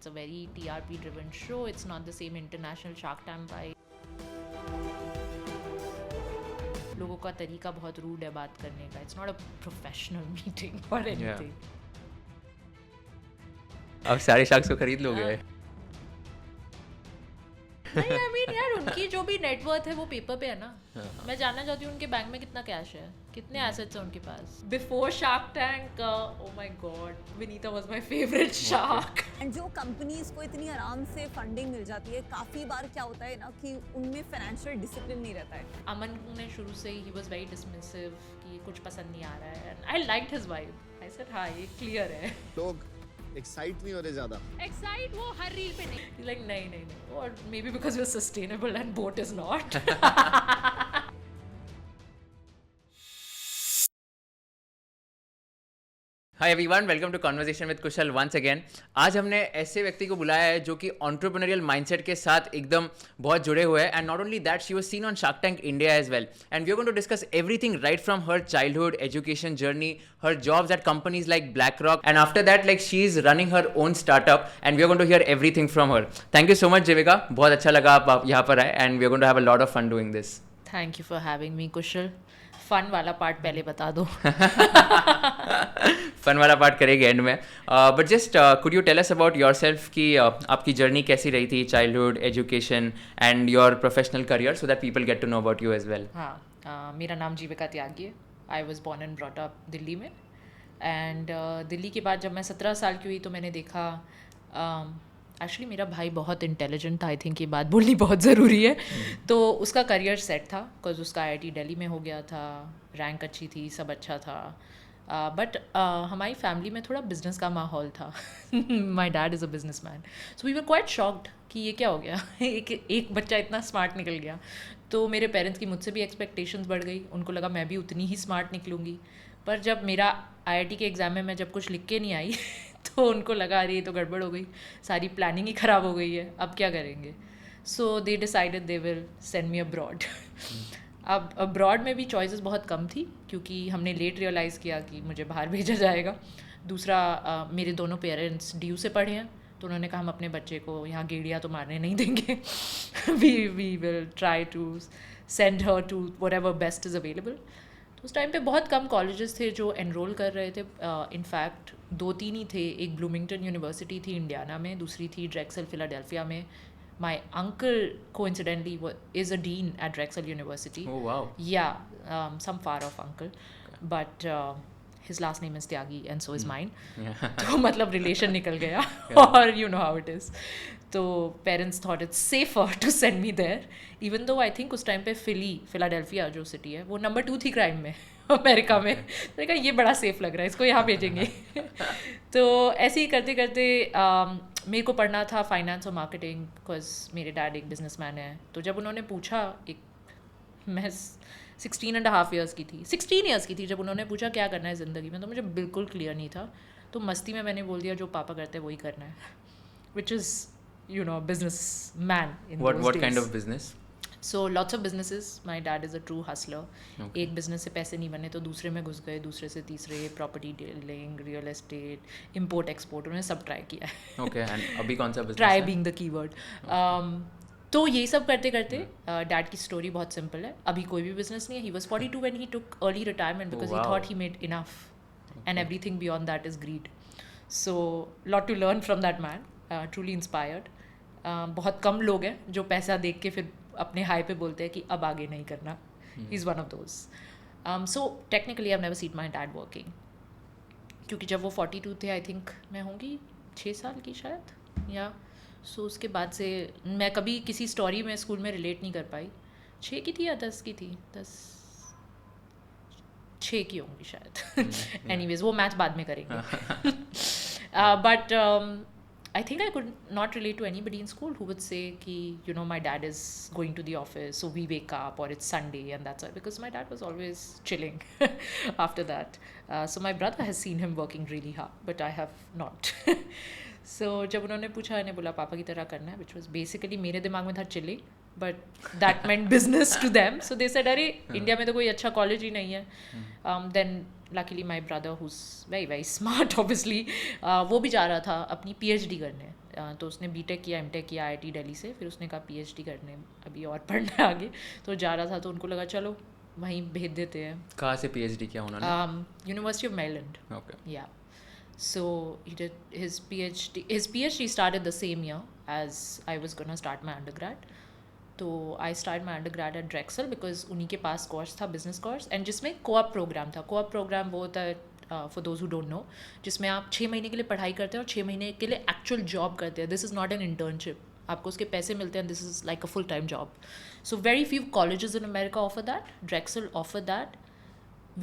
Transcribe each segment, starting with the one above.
it's a very TRP driven show. It's not the same international Shark Tank vibe. लोगों का तरीका बहुत rude है बात करने का. It's not a professional meeting or anything. अब सारे शार्क्स को खरीद लोगे? नहीं, I mean यार उनकी जो भी नेटवर्थ है वो पेपर पे है ना. मैं जानना चाहती हूँ उनके बैंक में कितना कैश है, कितने एसेट्स हैं उनके पास. Before Shark Tank, oh my god, Vineeta was my favorite shark. And जो कंपनीज को इतनी आराम से फंडिंग मिल जाती है, काफ़ी बार क्या होता है ना कि उनमें फाइनेंशियल डिसिप्लिन नहीं रहता है. अमन ने शुरू से ही he was very dismissive कि कुछ पसंद नहीं आ रहा है. And I liked his vibe. I said हाँ ये क्लियर है. लोग एक्साइट नहीं हो रहे ज़्यादा. एक्साइट वो हर रील पे नहीं. He's like नहीं. Or maybe because we're sustainable and boat is not. Hi everyone, welcome to conversation with Kushal once again. आज हमने ऐसे व्यक्ति को बुलाया है जो कि एंटरप्रेन्योरियल माइंडसेट के साथ एकदम बहुत जुड़े हुए हैं. And not only that, she was seen on Shark Tank India as well. And we are going to discuss everything right from her childhood education journey, her jobs at companies like BlackRock, and after that like she is running her own startup, and we are going to hear everything from her. Thank you so much Jeevika, बहुत अच्छा लगा आप यहाँ पर आए, and we are going to have a lot of fun doing this. Thank you for having me, Kushal. Fun वाला part पहले बता दो. फन वाला पार्ट करेंगे एंड में. But just could you tell us about yourself कि आपकी journey कैसी रही थी, childhood, education and your professional career, so that people get to know about you as well. हाँ, मेरा नाम जीविका त्यागी है. I was born and brought up Delhi में. एंड दिल्ली के बाद जब मैं 17 साल की हुई तो मैंने देखा एक्चुअली मेरा भाई बहुत इंटेलिजेंट था. आई थिंक ये बात बोलनी बहुत ज़रूरी है. तो उसका करियर सेट था बिकॉज उसका IIT दिल्ली में हो गया था, रैंक अच्छी थी, सब अच्छा था. बट हमारी फैमिली में थोड़ा बिजनेस का माहौल था. My dad is a businessman. So we were quite shocked कि ये क्या हो गया. एक बच्चा इतना स्मार्ट निकल गया. तो मेरे पेरेंट्स की मुझसे भी एक्सपेक्टेशंस बढ़ गई. उनको लगा मैं भी उतनी ही स्मार्ट निकलूँगी. पर जब मेरा IIT के एग्ज़ाम में मैं जब कुछ लिख के नहीं आई तो उनको लगा अरे ये तो गड़बड़ हो गई, सारी प्लानिंग ही ख़राब हो गई है, अब क्या करेंगे. So they decided they will send me abroad. अब अब्रॉड में भी चॉइसेस बहुत कम थी क्योंकि हमने लेट रियलाइज़ किया कि मुझे बाहर भेजा जाएगा. दूसरा मेरे दोनों पेरेंट्स DU से पढ़े हैं, तो उन्होंने कहा हम अपने बच्चे को यहाँ गेड़िया तो मारने नहीं देंगे. We will try to send her to whatever best is available. तो उस टाइम पे बहुत कम कॉलेजेस थे जो एनरोल कर रहे थे. इनफैक्ट 2-3 ही थे. एक ब्लूमिंगटन यूनिवर्सिटी थी इंडियाना में, दूसरी थी ड्रेक्सल फिलाडेल्फिया में. My uncle coincidentally is a dean at Drexel University. Oh wow. Yeah, some far off uncle, but his last name is Tyagi and so is mine. तो मतलब relation निकल गया. और you know how it is. तो parents thought it's safer to send me there, even though I think उस time पे Philadelphia जो city है वो नंबर 2 थी क्राइम में अमेरिका में. मैंने कहा ये बड़ा सेफ लग रहा है, इसको यहाँ भेजेंगे. तो ऐसे ही करते करते मेरे को पढ़ना था फाइनेंस और मार्केटिंग बिकॉज मेरे डैड एक बिजनेसमैन है. तो जब उन्होंने पूछा, मैं 16.5 ईयर्स की थी, 16 ईयर्स की थी जब उन्होंने पूछा क्या करना है ज़िंदगी में, तो मुझे बिल्कुल क्लियर नहीं था. तो मस्ती में मैंने बोल दिया जो पापा करते हैं वही करना है, which is business man in what kind of business? So lots of businesses. My dad is a true hustler. Okay. एक बिजनेस से पैसे नहीं बने तो दूसरे में घुस गए, दूसरे से तीसरे, property dealing, real estate, import export, उन्होंने सब ट्राई किया है. Okay, and अभी कौन सा business? Try being the keyword. तो ये सब करते करते डैड की स्टोरी बहुत सिंपल है. अभी कोई भी बिजनेस नहीं है. He was 42 when he took early retirement because he thought he made enough, and everything beyond that is greed. So lot to learn from that man. Truly inspired. बहुत कम लोग हैं जो पैसा देख के फिर अपने हाई पे बोलते हैं कि अब आगे नहीं करना. He is one of those. So technically I have never seen my dad working, क्योंकि जब वो 42 थे आई थिंक मैं होंगी 6 साल की शायद, या सो उसके बाद से मैं कभी किसी स्टोरी में स्कूल में रिलेट नहीं कर पाई. 6 की थी या 10 की थी, 6 की होंगी शायद. एनीवेज वो मैच बाद में करेंगे. But I think I could not relate to anybody in school who would say ki, my dad is going to the office, so we wake up, or it's Sunday, and that's it. Because my dad was always chilling after that. So my brother has seen him working really hard, but I have not. So जब उन्होंने पूछा, मैंने बोला पापा की तरह करना है, which was basically मेरे दिमाग में था chilling, but that meant business to them. So they said, अरे इंडिया में तो कोई अच्छा कॉलेज ही नहीं है. Then luckily my brother, who's very very smart obviously, वो भी जा रहा था अपनी PhD करने तो उसने बीटेक किया, एमटेक किया आईआईटी दिल्ली से, फिर उसने कहा पीएचडी करने अभी और पढ़ना है आगे, तो जा रहा था, तो उनको लगा चलो वहीं भेज देते हैं. कहाँ से पीएचडी किया उन्होंने? University of Maryland. Okay. Yeah. So he did his PhD. His PhD started the same year as I was gonna start my undergrad. तो I started my undergrad at Drexel because उन्हीं के पास course था, business course, and जिसमें co-op program था. Co-op program वो होता है for those who don't know, जिसमें आप 6 महीने के लिए पढ़ाई करते हैं और 6 महीने के लिए actual job करते हैं. This is not an internship. आपको उसके पैसे मिलते हैं. This is like a full-time job. So very few colleges in America offer that. Drexel offer that.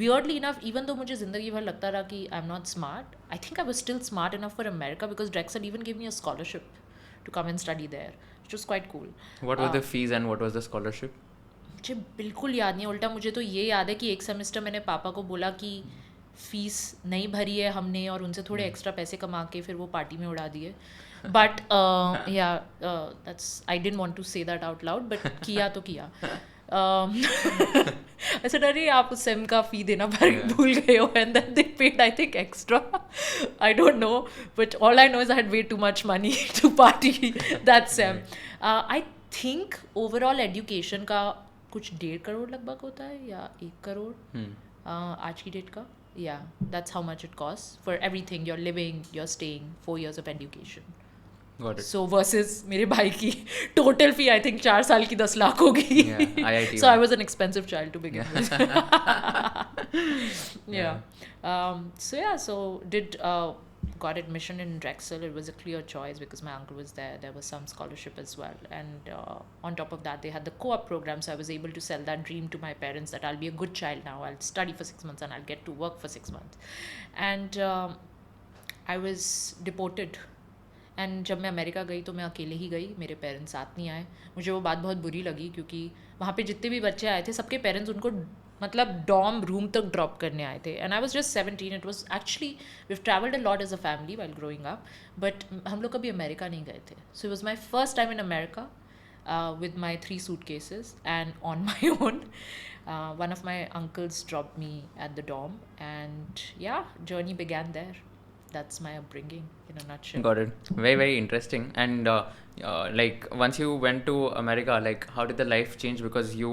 Weirdly enough, even though मुझे ज़िंदगी भर लगता रहा कि I'm not smart, I think I was still smart enough for America because Drexel even gave me a scholarship to come and study there, which was quite cool. What were the fees and what was the scholarship? मुझे बिल्कुल याद नहीं. उल्टा मुझे तो ये याद है कि एक सेमेस्टर मैंने पापा को बोला कि फीस नहीं भरी है हमने, और उनसे थोड़े एक्स्ट्रा पैसे कमा के फिर वो पार्टी में उड़ा दिए. But that's, I didn't want to say that out loud, but किया तो किया. ऐसा डरे आप उस सेम का फी देना भूल गए हो, and then they paid I think extra. I don't know, but all I know is I had way too much money to party that same. I think overall education का कुछ 1.5 करोड़ लगभग होता है या 1 करोड़ आज की डेट का. Yeah, that's how much it costs for everything, your living, your staying, 4 years of education. Got it. So versus मेरे भाई की total fee I think 4 साल की 10 लाख होगी. Yeah, IIT So I was an expensive child to begin with. So got admission in Drexel. It was a clear choice because my uncle was there. There was some scholarship as well, and on top of that, they had the co-op program. So I was able to sell that dream to my parents that I'll be a good child now. I'll study for 6 months and I'll get to work for 6 months. And I was deported. And जब मैं America गई तो मैं अकेले ही गई, मेरे parents साथ नहीं आए. मुझे वो बात बहुत बुरी लगी क्योंकि वहाँ पे जितने भी बच्चे आए थे सबके पेरेंट्स उनको मतलब डॉर्म रूम तक ड्रॉप करने आए थे. And I was just 17. It was actually we have travelled a lot as a family while growing up, but हम लोग कभी अमेरिका नहीं गए थे. So it was my first time in America with my 3 suitcases and on my own. One of my uncles dropped me at the dorm, and yeah, journey began there. That's my upbringing in a nutshell. Got it. Very, very interesting. And like once you went to America, like how did the life change? Because you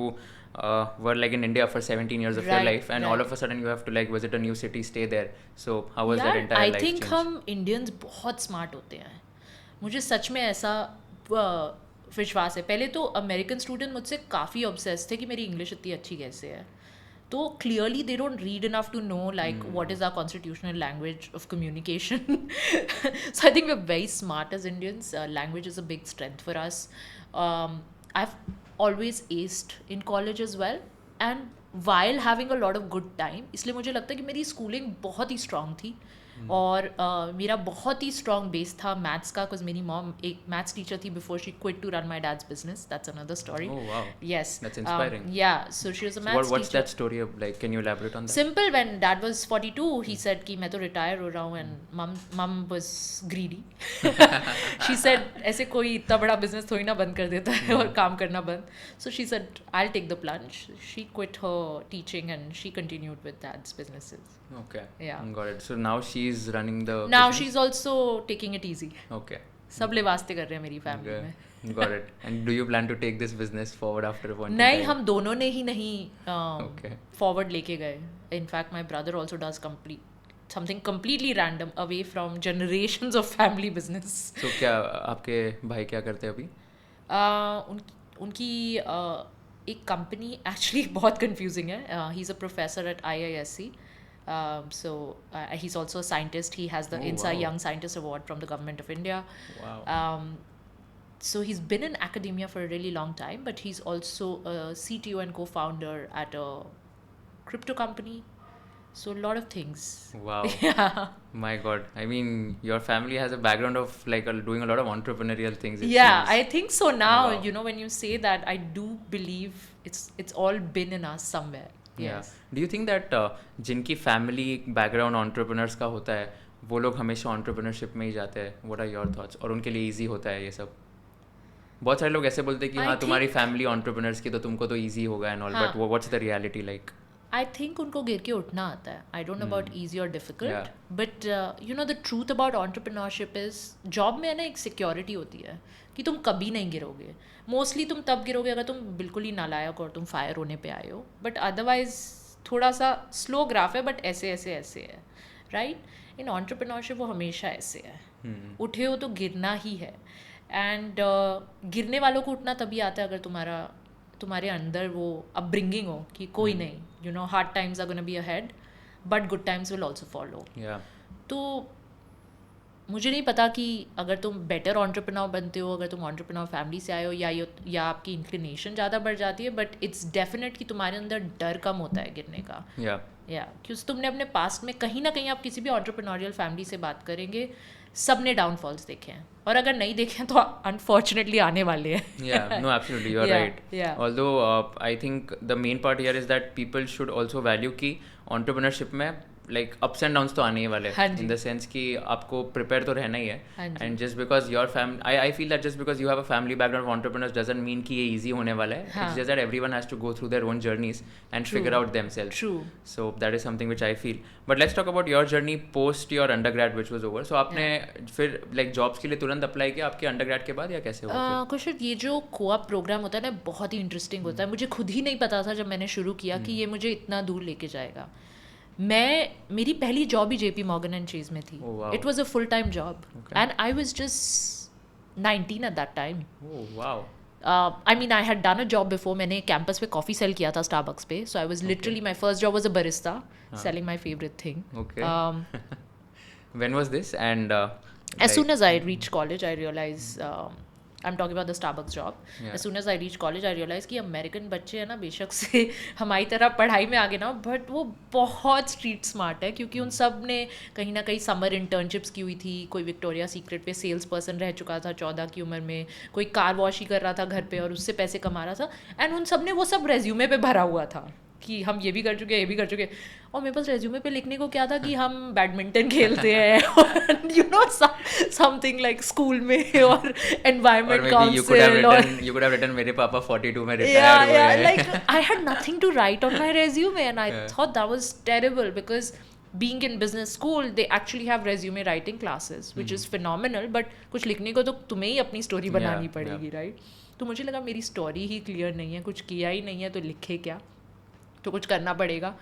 were like in India for 17 years of your life, and all of a sudden you have to like visit a new city, stay there. So how was that entire life change? I think हम Indians बहुत smart होते हैं. मुझे सच में ऐसा विश्वास है. पहले तो अमेरिकन स्टूडेंट मुझसे काफ़ी ऑब्सेस थे कि मेरी इंग्लिश इतनी अच्छी कैसे है. तो clearly they don't read enough to know like what is our constitutional language of communication. So I think we're very smart as Indians. Language is a big strength for us. I've always aced in college as well, and while having a lot of good time, इसलिए मुझे लगता है कि मेरी schooling बहुत ही strong थी. और मेरा बहुत ही स्ट्रॉन्ग बेस था मैथ्स का, बिकॉज मेरी मॉम एक मैथ्स टीचर थी before she quit to run my dad's business. That's another story. Oh wow. Yes. That's inspiring. Yeah, so she was a maths What's teacher. that story of, like, can you elaborate on that? Simple. When dad was 42, he said कि मैं तो retire हो रहा हूँ, and mom was greedy. She said ऐसे कोई इतना बड़ा बिजनेस थोड़ी ना बंद कर देता है और काम करना बंद. So she said I'll take the plunge. She quit her teaching and she continued with dad's businesses. Okay. Yeah. Got it. So now she's running the Now business? she's also taking it easy. Okay. सब लिवास्ते कर रहे हैं मेरी family में. Got it. And do you plan to take this business forward after a point? नहीं, हम दोनों ने ही नहीं Okay. फॉरवर्ड लेके गए. In fact my brother also does something completely random away from generations of family business. So क्या आपके भाई क्या करते हैं अभी? उनकी एक कंपनी एक्चुअली बहुत कंफ्यूजिंग है. He is a professor at IISc. So he's also a scientist. He has the INSA Young Scientist Award from the government of India. Wow. So he's been in academia for a really long time, but he's also a CTO and co-founder at a crypto company. So a lot of things. Wow. Yeah. My God. I mean, your family has a background of like doing a lot of entrepreneurial things. It Yeah, seems. I think so now. Wow. You know, when you say that, I do believe it's all been in us somewhere. Yes. Do you think that जिनकी family background entrepreneurs का होता है वो लोग हमेशा entrepreneurship में ही जाते हैं? What are your thoughts? और उनके लिए easy होता है ये सब? बहुत सारे लोग ऐसे बोलते हैं कि हाँ तुम्हारी फैमिली entrepreneurs की तो तुमको तो easy होगा and all, but what's the reality like? I think उनको गिर के उठना आता है. I don't know about easy और difficult, but you know the truth about entrepreneurship is job में है ना एक सिक्योरिटी होती है कि तुम कभी नहीं गिरोगे. मोस्टली तुम तब गिरोगे अगर तुम बिल्कुल ही नालायक और तुम फायर होने पे आए हो, बट अदरवाइज थोड़ा सा स्लो ग्राफ है, बट ऐसे ऐसे ऐसे है, राइट. इन एंटरप्रेन्योरशिप वो हमेशा ऐसे है. उठे हो तो गिरना ही है. एंड गिरने वालों को उठना तभी आता है अगर तुम्हारे अंदर वो अपब्रिंगिंग हो कि कोई नहीं, you know, hard times are gonna be ahead but good times will also follow. तो मुझे नहीं पता कि अगर तुम बेटर एंटरप्रेन्योर बनते हो, अगर तुम एंटरप्रेन्योर फैमिली से आए हो, या आपकी इंक्लिनेशन ज़्यादा बढ़ जाती है, बट इट्स डेफिनेट कि तुम्हारे अंदर डर कम होता है गिरने का. क्योंकि तुमने अपने पास्ट में कहीं ना कहीं, आप किसी भी एंटरप्रेन्योरियल फैमिली से बात करेंगे, सब ने डाउनफॉल्स देखे हैं, और अगर नहीं देखे हैं तो अनफॉर्चुनेटली आने वाले हैं. No, absolutely, you're right. Although I think the main part here is that people should also value कि entrepreneurship में लाइक अप्स एंड डाउन्स तो आने ही वाले हैं, इन द सेंस कि आपको प्रिपेयर तो रहना ही है. And just because your family, I feel that just because you have a family background of entrepreneurs doesn't mean कि ये इजी होने वाला है. It's just that everyone has to go through their own journeys and figure out themselves. So that is something which I feel. But let's talk about your journey post your undergrad which was over. So आपने फिर like jobs के लिए तुरंत apply किया आपके undergrad के बाद, या कैसे हुआ? कुशल, ये जो कोऑप प्रोग्राम होता है ना, बहुत ही इंटरेस्टिंग होता है. मुझे खुद ही नहीं पता था जब मैंने शुरू किया कि ये मुझे इतना दूर लेके जाएगा. मेरी पहली job he JPMorgan and chase में थी. It was a full time job and I was just 19 eight that time. I mean, I had done a job before. मैंने कैंपस पे कॉफ़ी सेल किया था स्टारबक्स पे. So I was literally, my first job was a barista, selling my favorite thing. When was this? And as soon as I reached college, I realized I'm talking about the Starbucks job. As soon as I reached college, I realized कि American बच्चे हैं ना, बेशक से हमारी तरह पढ़ाई में आगे ना, बट वो बहुत स्ट्रीट स्मार्ट है, क्योंकि उन सब ने कहीं ना कहीं समर इंटर्नशिप्स की हुई थी. कोई विक्टोरिया सीक्रेट पे सेल्स पर्सन रह चुका था 14 की उम्र में, कोई कार वॉश ही कर रहा था घर पे और उससे पैसे कमा रहा था. एंड उन सब ने वो सब रेज्यूमे पे भरा हुआ था कि हम ये भी कर चुके हैं, ये भी कर चुके हैं. और मेरे पास रेज्यूमे पे लिखने को क्या था कि हम बैडमिंटन खेलते हैं, और you know something like school में, और एनवायरनमेंट काउंसिल, और you could have written मेरे पापा 42 में रिटायर हुए हैं. like I had nothing to write on my resume, and I thought that was terrible, because being in business school, they actually have resume writing classes, which is phenomenal, but कुछ लिखने को तो तुम्हें ही अपनी story बनानी पड़ेगी, right. तो मुझे लगा मेरी स्टोरी ही क्लियर नहीं है, कुछ किया ही नहीं है, तो लिखे क्या, तो कुछ करना पड़ेगा.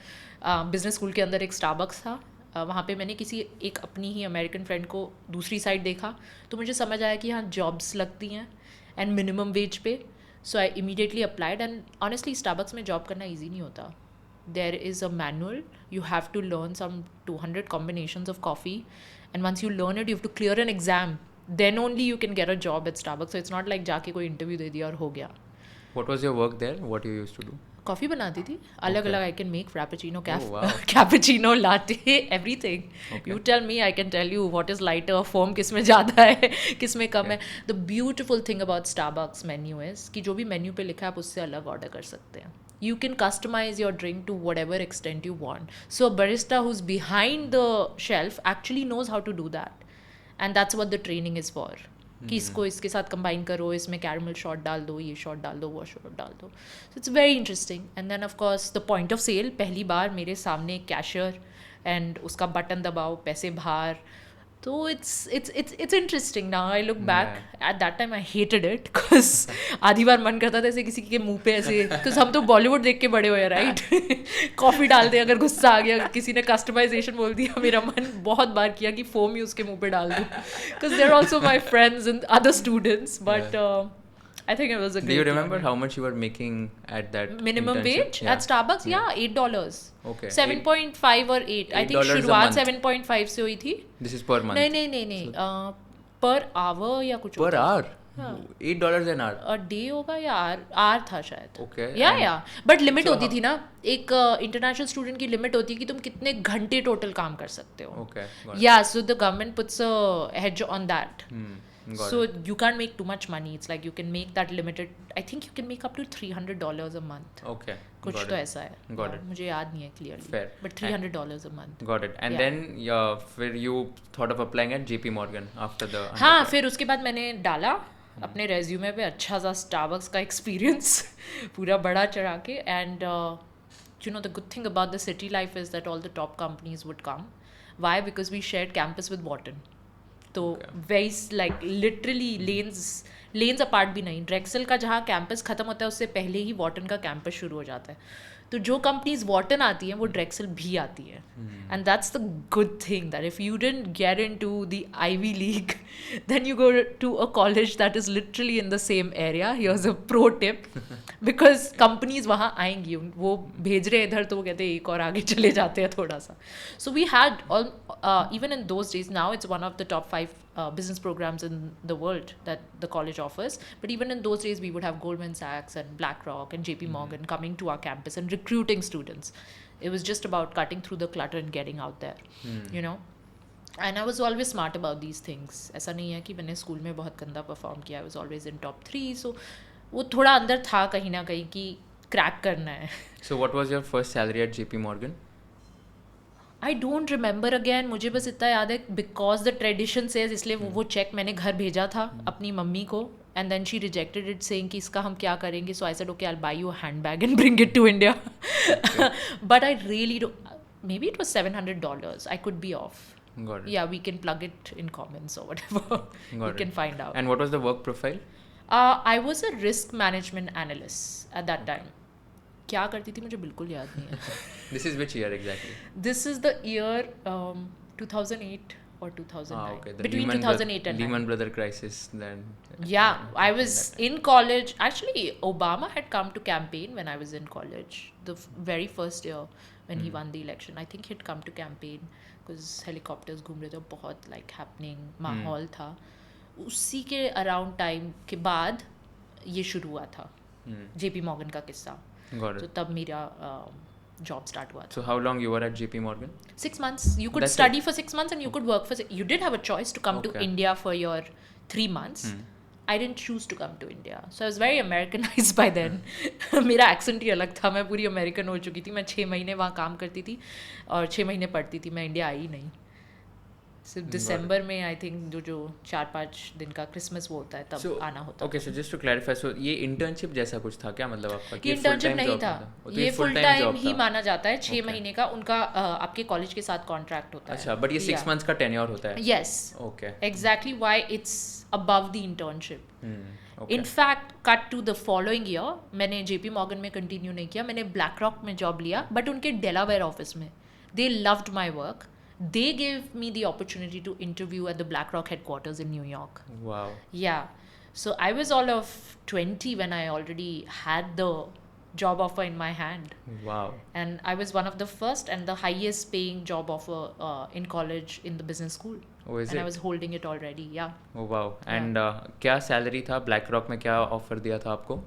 बिजनेस स्कूल के अंदर एक स्टारबक्स था. वहाँ पे मैंने किसी एक अपनी ही अमेरिकन फ्रेंड को दूसरी साइड देखा, तो मुझे समझ आया कि हाँ जॉब्स लगती हैं and minimum wage pay. So I immediately applied, and honestly Starbucks में जॉब करना ईजी नहीं होता. There is a manual, you have to learn some 200 combinations of coffee, and once you learn it, you have to clear an exam, then only you can get a job at Starbucks. So it's not like जाके कोई interview दे दिया और हो गया. What was your work there? What you used to do? Coffee बनाती थी अलग अलग. I can make frappuccino, cappuccino, latte, everything. You tell me, I can tell you what is lighter, foam किस में ज़्यादा है, किस में कम है. The beautiful thing about Starbucks menu is कि जो भी मेन्यू पे लिखा है आप उससे अलग ऑर्डर कर सकते हैं. You can customize your drink to whatever extent you want. So a barista who's behind the shelf actually knows how to do that, and that's what the training is for. कि इसको इसके साथ combine करो, इसमें caramel shot डाल दो, ये shot डाल दो, वो शॉट डाल दो. So it's very interesting. And then of course the point of sale, पहली बार मेरे सामने एक कैशियर, एंड उसका बटन दबाओ, पैसे बाहर. तो it's interesting now. I look back. At that time I hated it, because आधी बार मन करता था ऐसे किसी के मुंह पे ऐसे, because हम तो बॉलीवुड देख के बड़े हुए हैं, राइट. कॉफ़ी डाल दे, अगर गुस्सा आ गया, किसी ने कस्टमाइजेशन बोल दिया, मेरा मन बहुत बार किया कि फोम ही उसके मुंह पे डाल दूँ, because they're also my friends and other students, but I think it was a great. Do you remember how much you were making at that minimum wage at Starbucks? Yeah, $8. Okay. 7.5 और 8. I think शुरुआत 7.5 से हुई थी. This is per month. नहीं. Per hour या कुछ. Per hour. $8 an hour. और day होगा या आर था शायद. Okay. या बट लिमिट होती थी ना, एक इंटरनेशनल स्टूडेंट की लिमिट होती है कि तुम कितने घंटे टोटल काम कर सकते हो. Okay. या so the government puts a hedge on that. So you can't make too much money. It's like you can make that limited. I think you can make up to $300 a month. Okay. कुछ तो ऐसा है. Got it. मुझे याद नहीं है clearly. Fair. But $300 a month. Got it. And then फिर you thought of applying at JPMorgan after the. हाँ, फिर उसके बाद मैंने डाला अपने रेज्यूमे पे अच्छा सा स्टारबक्स का एक्सपीरियंस पूरा बड़ा चढ़ा के. And you know, the good thing about the city life is that all the top companies would come. Why? Because we shared campus with Wharton. तो very like literally lanes apart भी नहीं. Drexel का जहाँ campus खत्म होता है उससे पहले ही Wharton का campus शुरू हो जाता है. तो जो कंपनीज Wharton आती हैं वो Drexel भी आती है. And that's the good thing, that if you didn't get into the Ivy League, then you go to a college that is literally in the same area. Here's a pro tip. Because companies वहाँ आएंगी, वो भेज रहे इधर तो वो कहते हैं एक और आगे चले जाते हैं थोड़ा सा. So we had all, even in those days, now it's one of the top 5 business programs in the world that the college offers. But even in those days, we would have Goldman Sachs and BlackRock and JPMorgan coming to our campus and recruiting students. It was just about cutting through the clutter and getting out there, you know. And I was always smart about these things. ऐसा नहीं है कि मैंने school में बहुत गंदा perform किया. I was always in top 3. So वो थोड़ा अंदर था कहीं ना कहीं कि क्रैक करना है. So what was your first salary at JPMorgan? I don't remember again. मुझे बस इतना याद है because the tradition says, इसलिए वो चेक मैंने घर भेजा था अपनी मम्मी को, and then she rejected it saying कि इसका हम क्या करेंगे. So I said okay, I'll buy you a handbag and bring it to India. Okay. But I really don't. Maybe it was $700. I could be off. Got it. Yeah, we can plug it in comments or whatever. We can find out. And what was the work profile? I was a risk management analyst at that time. क्या करती थी मुझे बिल्कुल याद नहीं है. This is which year exactly? This is the year 2008 or 2009. Okay. Between 2008 and Lehman Brothers crisis then. Yeah, I was in college. Actually, Obama had come to campaign when I was in college. The very first year when he won the election. I think he'd come to campaign because helicopters घूम रहे थे, बहुत like happening माहौल था. उसी के around time के बाद ये शुरू हुआ था JPMorgan का किस्सा. तो तब मेरा जॉब स्टार्ट हुआ था. So how long you were at JPMorgan? 6 months. You could study for 6 months and you could work for you did have a choice to come to India for your 3 months. I didn't choose to come to India. So I was very Americanized by then. मेरा accent ही अलग था. मैं पूरी American हो चुकी थी. मैं 6 महीने वहाँ काम करती थी और 6 महीने पढ़ती थी. मैं इंडिया आई नहीं. सिर्फ दिसंबर में आई थिंक जो 4-5 दिन का क्रिसमस वो होता है तब आना होता है. Okay, so just to clarify, so ये इंटर्नशिप जैसा कुछ था क्या, मतलब आपका? ये इंटर्नशिप नहीं था, ये फुल टाइम ही माना जाता है. 6 महीने का उनका आपके कॉलेज के साथ कॉन्ट्रैक्ट होता है. अच्छा, बट ये 6 मंथ्स का टेन्योर होता है? Yes, okay, exactly why it's above the internship. In fact cut to the following year मैंने JPMorgan में कंटिन्यू नहीं किया. मैंने BlackRock में जॉब लिया, बट उनके डेलावेयर ऑफिस में. They loved my work. They gave me the opportunity to interview at the BlackRock headquarters in New York. Wow. Yeah. So I was all of 20 when I already had the job offer in my hand. Wow. And I was one of the first and the highest paying job offer in college in the business school. Oh, is and it? I was holding it already. Yeah. Oh, wow. And क्या salary था? BlackRock में क्या offer दिया था आपको?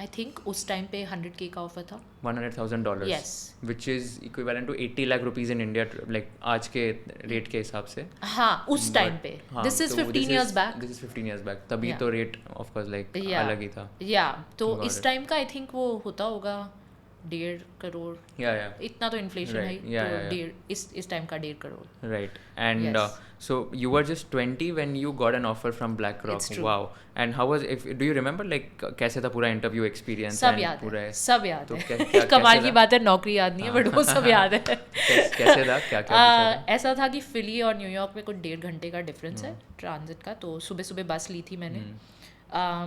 I think उस time पे 100K का ऑफर था. $100,000. Yes. Which is equivalent to 80 lakh rupees in India, like आज के रेट के हिसाब से. हाँ, उस टाइम पे. This is 15 years back. This is 15 years back. तभी तो रेट of course like अलग ही था. Yeah. तो इस टाइम का I think वो होता होगा 1.5 करोड़. Yeah. इतना तो इन्फ्लेशन है. तो इस टाइम का 1.5 crore. Right. And so you were just 20 when you got an offer from BlackRock. It's true. Wow. And how was, do you remember like कैसे था पूरा इंटरव्यू एक्सपीरियंस? सब याद है. सब याद है. कमाल की बात है, नौकरी याद नहीं है बट वो सब याद है. कैसे था, क्या क्या ऐसा था कि फिली और न्यूयॉर्क में कुछ 1.5 घंटे का डिफरेंस है ट्रांजिट का. तो सुबह सुबह बस ली थी मैंने.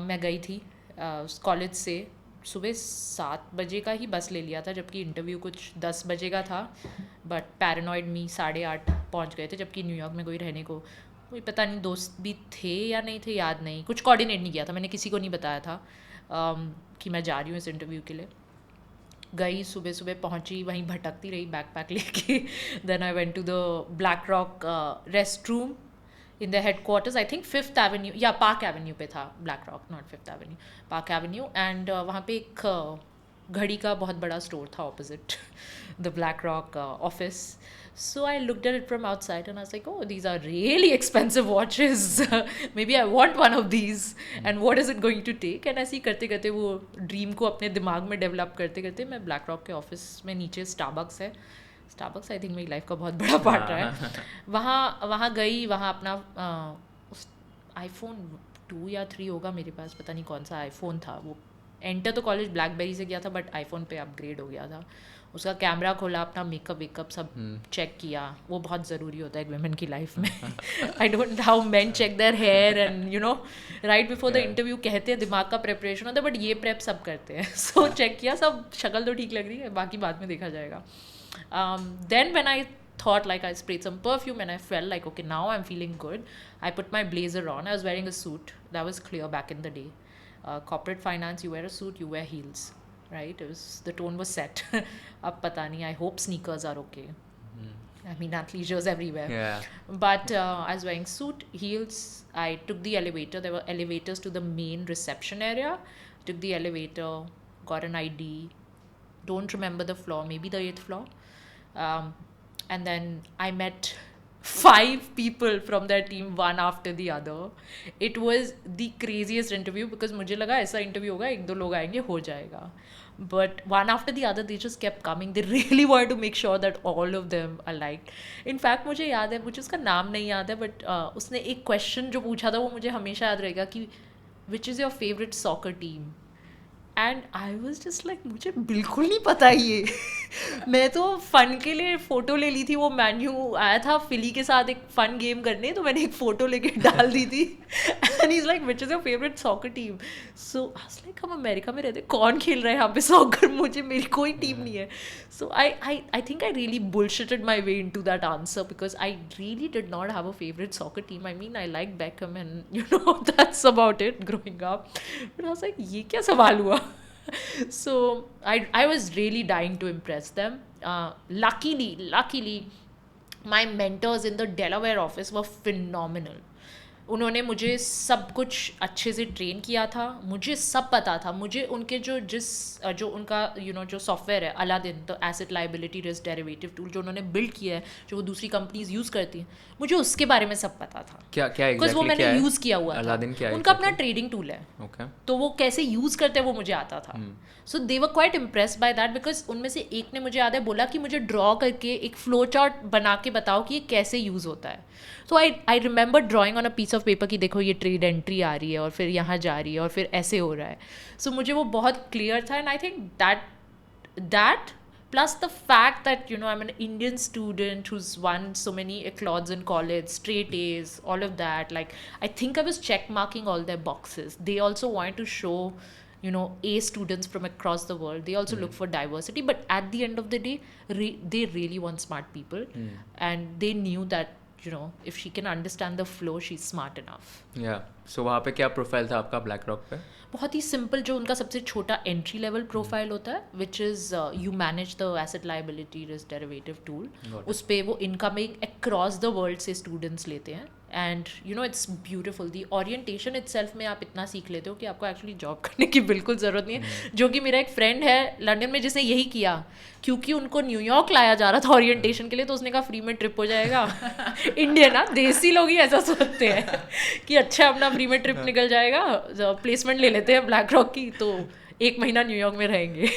मैं गई थी कॉलेज से. सुबह 7 बजे का ही बस ले लिया था, जबकि इंटरव्यू कुछ 10 बजे का था. बट पैरानॉइड मी 8:30 पहुंच गए थे, जबकि न्यूयॉर्क में कोई रहने को कोई पता नहीं दोस्त भी थे या नहीं थे, याद नहीं. कुछ कोऑर्डिनेट नहीं किया था मैंने, किसी को नहीं बताया था कि मैं जा रही हूँ इस इंटरव्यू के लिए. गई, सुबह सुबह पहुँची, वहीं भटकती रही बैकपैक लेके. Then I went to the BlackRock rest room in the headquarters. I think 5th Avenue या Park Avenue पे था BlackRock, not 5th Avenue, Park Avenue. and वहाँ पे एक घड़ी का बहुत बड़ा स्टोर था opposite the BlackRock office. So I looked at it from outside and I was like, oh, these are really expensive watches. Maybe I want one of these. And what is it going to take? And ऐसे ही करते करते वो dream को अपने दिमाग में develop करते करते मैं BlackRock के ऑफिस में, नीचे Starbucks है. Starbucks आई थिंक मेरी लाइफ का बहुत बड़ा पार्ट रहा है. वहाँ गई, वहाँ अपना iPhone 2 या 3 होगा मेरे पास, पता नहीं कौन सा iPhone था, वो एंटर तो कॉलेज ब्लैकबेरी से किया था बट आईफोन पे अपग्रेड हो गया था. उसका कैमरा खोला, अपना मेकअप वेकअप सब चेक किया. वो बहुत ज़रूरी होता है एक वुमेन की लाइफ में. I don't how men check their hair and you know right before the interview कहते हैं दिमाग का प्रेपरेशन होता है बट ये प्रेप सब करते हैं. सो चेक किया, सब शक्ल तो ठीक लग रही है, बाकी बाद में देखा जाएगा. Then when I thought like I sprayed some perfume and I felt like okay now I'm feeling good, I put my blazer on. I was wearing a suit. That was clear back in the day. Corporate finance, you wear a suit, you wear heels, right? It was, the tone was set. Ab pata nahi, I hope sneakers are okay. I mean athleisure's everywhere. Yeah. But I was wearing suit, heels. I took the elevator. There were elevators to the main reception area. Took the elevator, got an ID. Don't remember the floor, maybe the 8th floor. And then I met 5 people from their team, one after the other. It was the craziest interview because मुझे लगा ऐसा interview होगा, 1-2 लोग आएंगे, हो जाएगा. But one after the other, they just kept coming. They really wanted to make sure that all of them are liked. In fact, मुझे याद है, मुझे उसका नाम नहीं याद है, but उसने एक क्वेश्चन जो पूछा था वो मुझे हमेशा याद रहेगा कि which is your favorite soccer team? And I was just like मुझे बिल्कुल नहीं पता ये. मैं तो फ़न के लिए फ़ोटो ले ली थी. वो मैन्यू आया था फिली के साथ एक फ़न गेम करने, तो मैंने एक फ़ोटो लेके डाल दी थी. And is like which is your favourite soccer team? So like हम अमेरिका में रहते, कौन खेल रहा है यहाँ पे सॉकर? मुझे मेरी कोई टीम नहीं है. So I think I really bullshitted my way into that answer because I really did not have a favorite soccer team. I mean I like Beckham and you know that's about it growing up. But I was like ये क्या सवाल हुआ? So I was really dying to impress them. Luckily, my mentors in the Delaware office were phenomenal. उन्होंने मुझे सब कुछ अच्छे से ट्रेन किया था. मुझे सब पता था. मुझे उनके जो उनका जो सॉफ्टवेयर है Aladdin, the asset liability risk derivative tool जो उन्होंने बिल्ड किया है, जो वो दूसरी कंपनीज यूज़ करती हैं, मुझे उसके बारे में सब पता था. क्या बिकॉज वो मैंने यूज़ किया हुआ था. उनका अपना ट्रेडिंग टूल है. तो वो कैसे यूज़ करते हैं वो मुझे आता था. So they were quite impressed by that because उनमें से एक ने मुझे याद है बोला कि मुझे ड्रॉ करके एक फ्लो चार्ट बना के बताओ कि ये कैसे यूज़ होता है. So I remember drawing on a piece of paper कि देखो ये ट्रेड एंट्री आ रही है और फिर यहाँ जा रही है और फिर ऐसे हो रहा है. सो मुझे वो बहुत क्लियर था. And I think that plus the fact that I'm an Indian student who's won so many accolades in college, straight A's, all of that, like I think I was check marking all their boxes. They also wanted to show A students from across the world. They also look for diversity, but at the end of the day they really want smart people. And they knew that if she can understand the flow, she's smart enough. Yeah. So वहाँ पे क्या profile था आपका BlackRock पे? बहुत ही simple, जो उनका सबसे छोटा एंट्री लेवल प्रोफाइल होता है, which is you manage the asset liability risk derivative tool. उस पर वो इनकमिंग अक्रॉस द वर्ल्ड से स्टूडेंट्स लेते हैं. And it's beautiful. The orientation itself में आप इतना सीख लेते हो कि आपको एक्चुअली जॉब करने की बिल्कुल ज़रूरत नहीं है. जो कि मेरा एक फ्रेंड है लंदन में जिसने यही किया, क्योंकि उनको न्यूयॉर्क लाया जा रहा था ओरिएंटेशन के लिए, तो उसने कहा फ्री में ट्रिप हो जाएगा. इंडिया ना, देसी लोग ही ऐसा सोचते हैं कि अच्छा अपना फ्री में ट्रिप निकल जाएगा, प्लेसमेंट ले लेते हैं BlackRock की, तो 1 महीना न्यूयॉर्क में रहेंगे.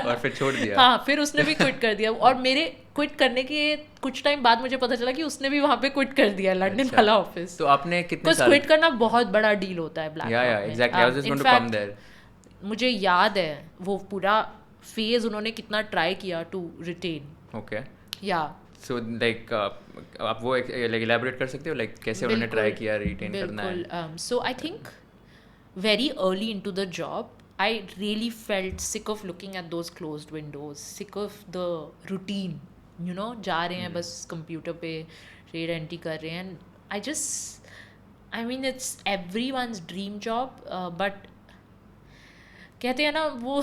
और फिर छोड़ दिया. हाँ, फिर उसने भी क्विट कर दिया. और मेरे क्विट करने के कुछ टाइम बाद मुझे पता चला कि उसने भी वहाँ पे क्विट कर दिया लंदन वाला ऑफिस. तो आपने कितने साल? क्विट करना बहुत बड़ा डील होता है BlackRock में. Exactly. I was just going to come there. मुझे याद है वो पूरा फेज उन्होंने कितना ट्राई किया टू रिटेन. ओके. या सो लाइक आप वो इलैबोरेट कर सकते हो, लाइक कैसे उन्होंने ट्राई किया रिटेन करना है? So I think very early into the job, I really felt sick of looking at those closed windows, sick of the routine, जा रहे हैं बस कंप्यूटर पे ट्रेड एंट्री कर रहे हैं. I mean it's everyone's dream job, but कहते हैं ना वो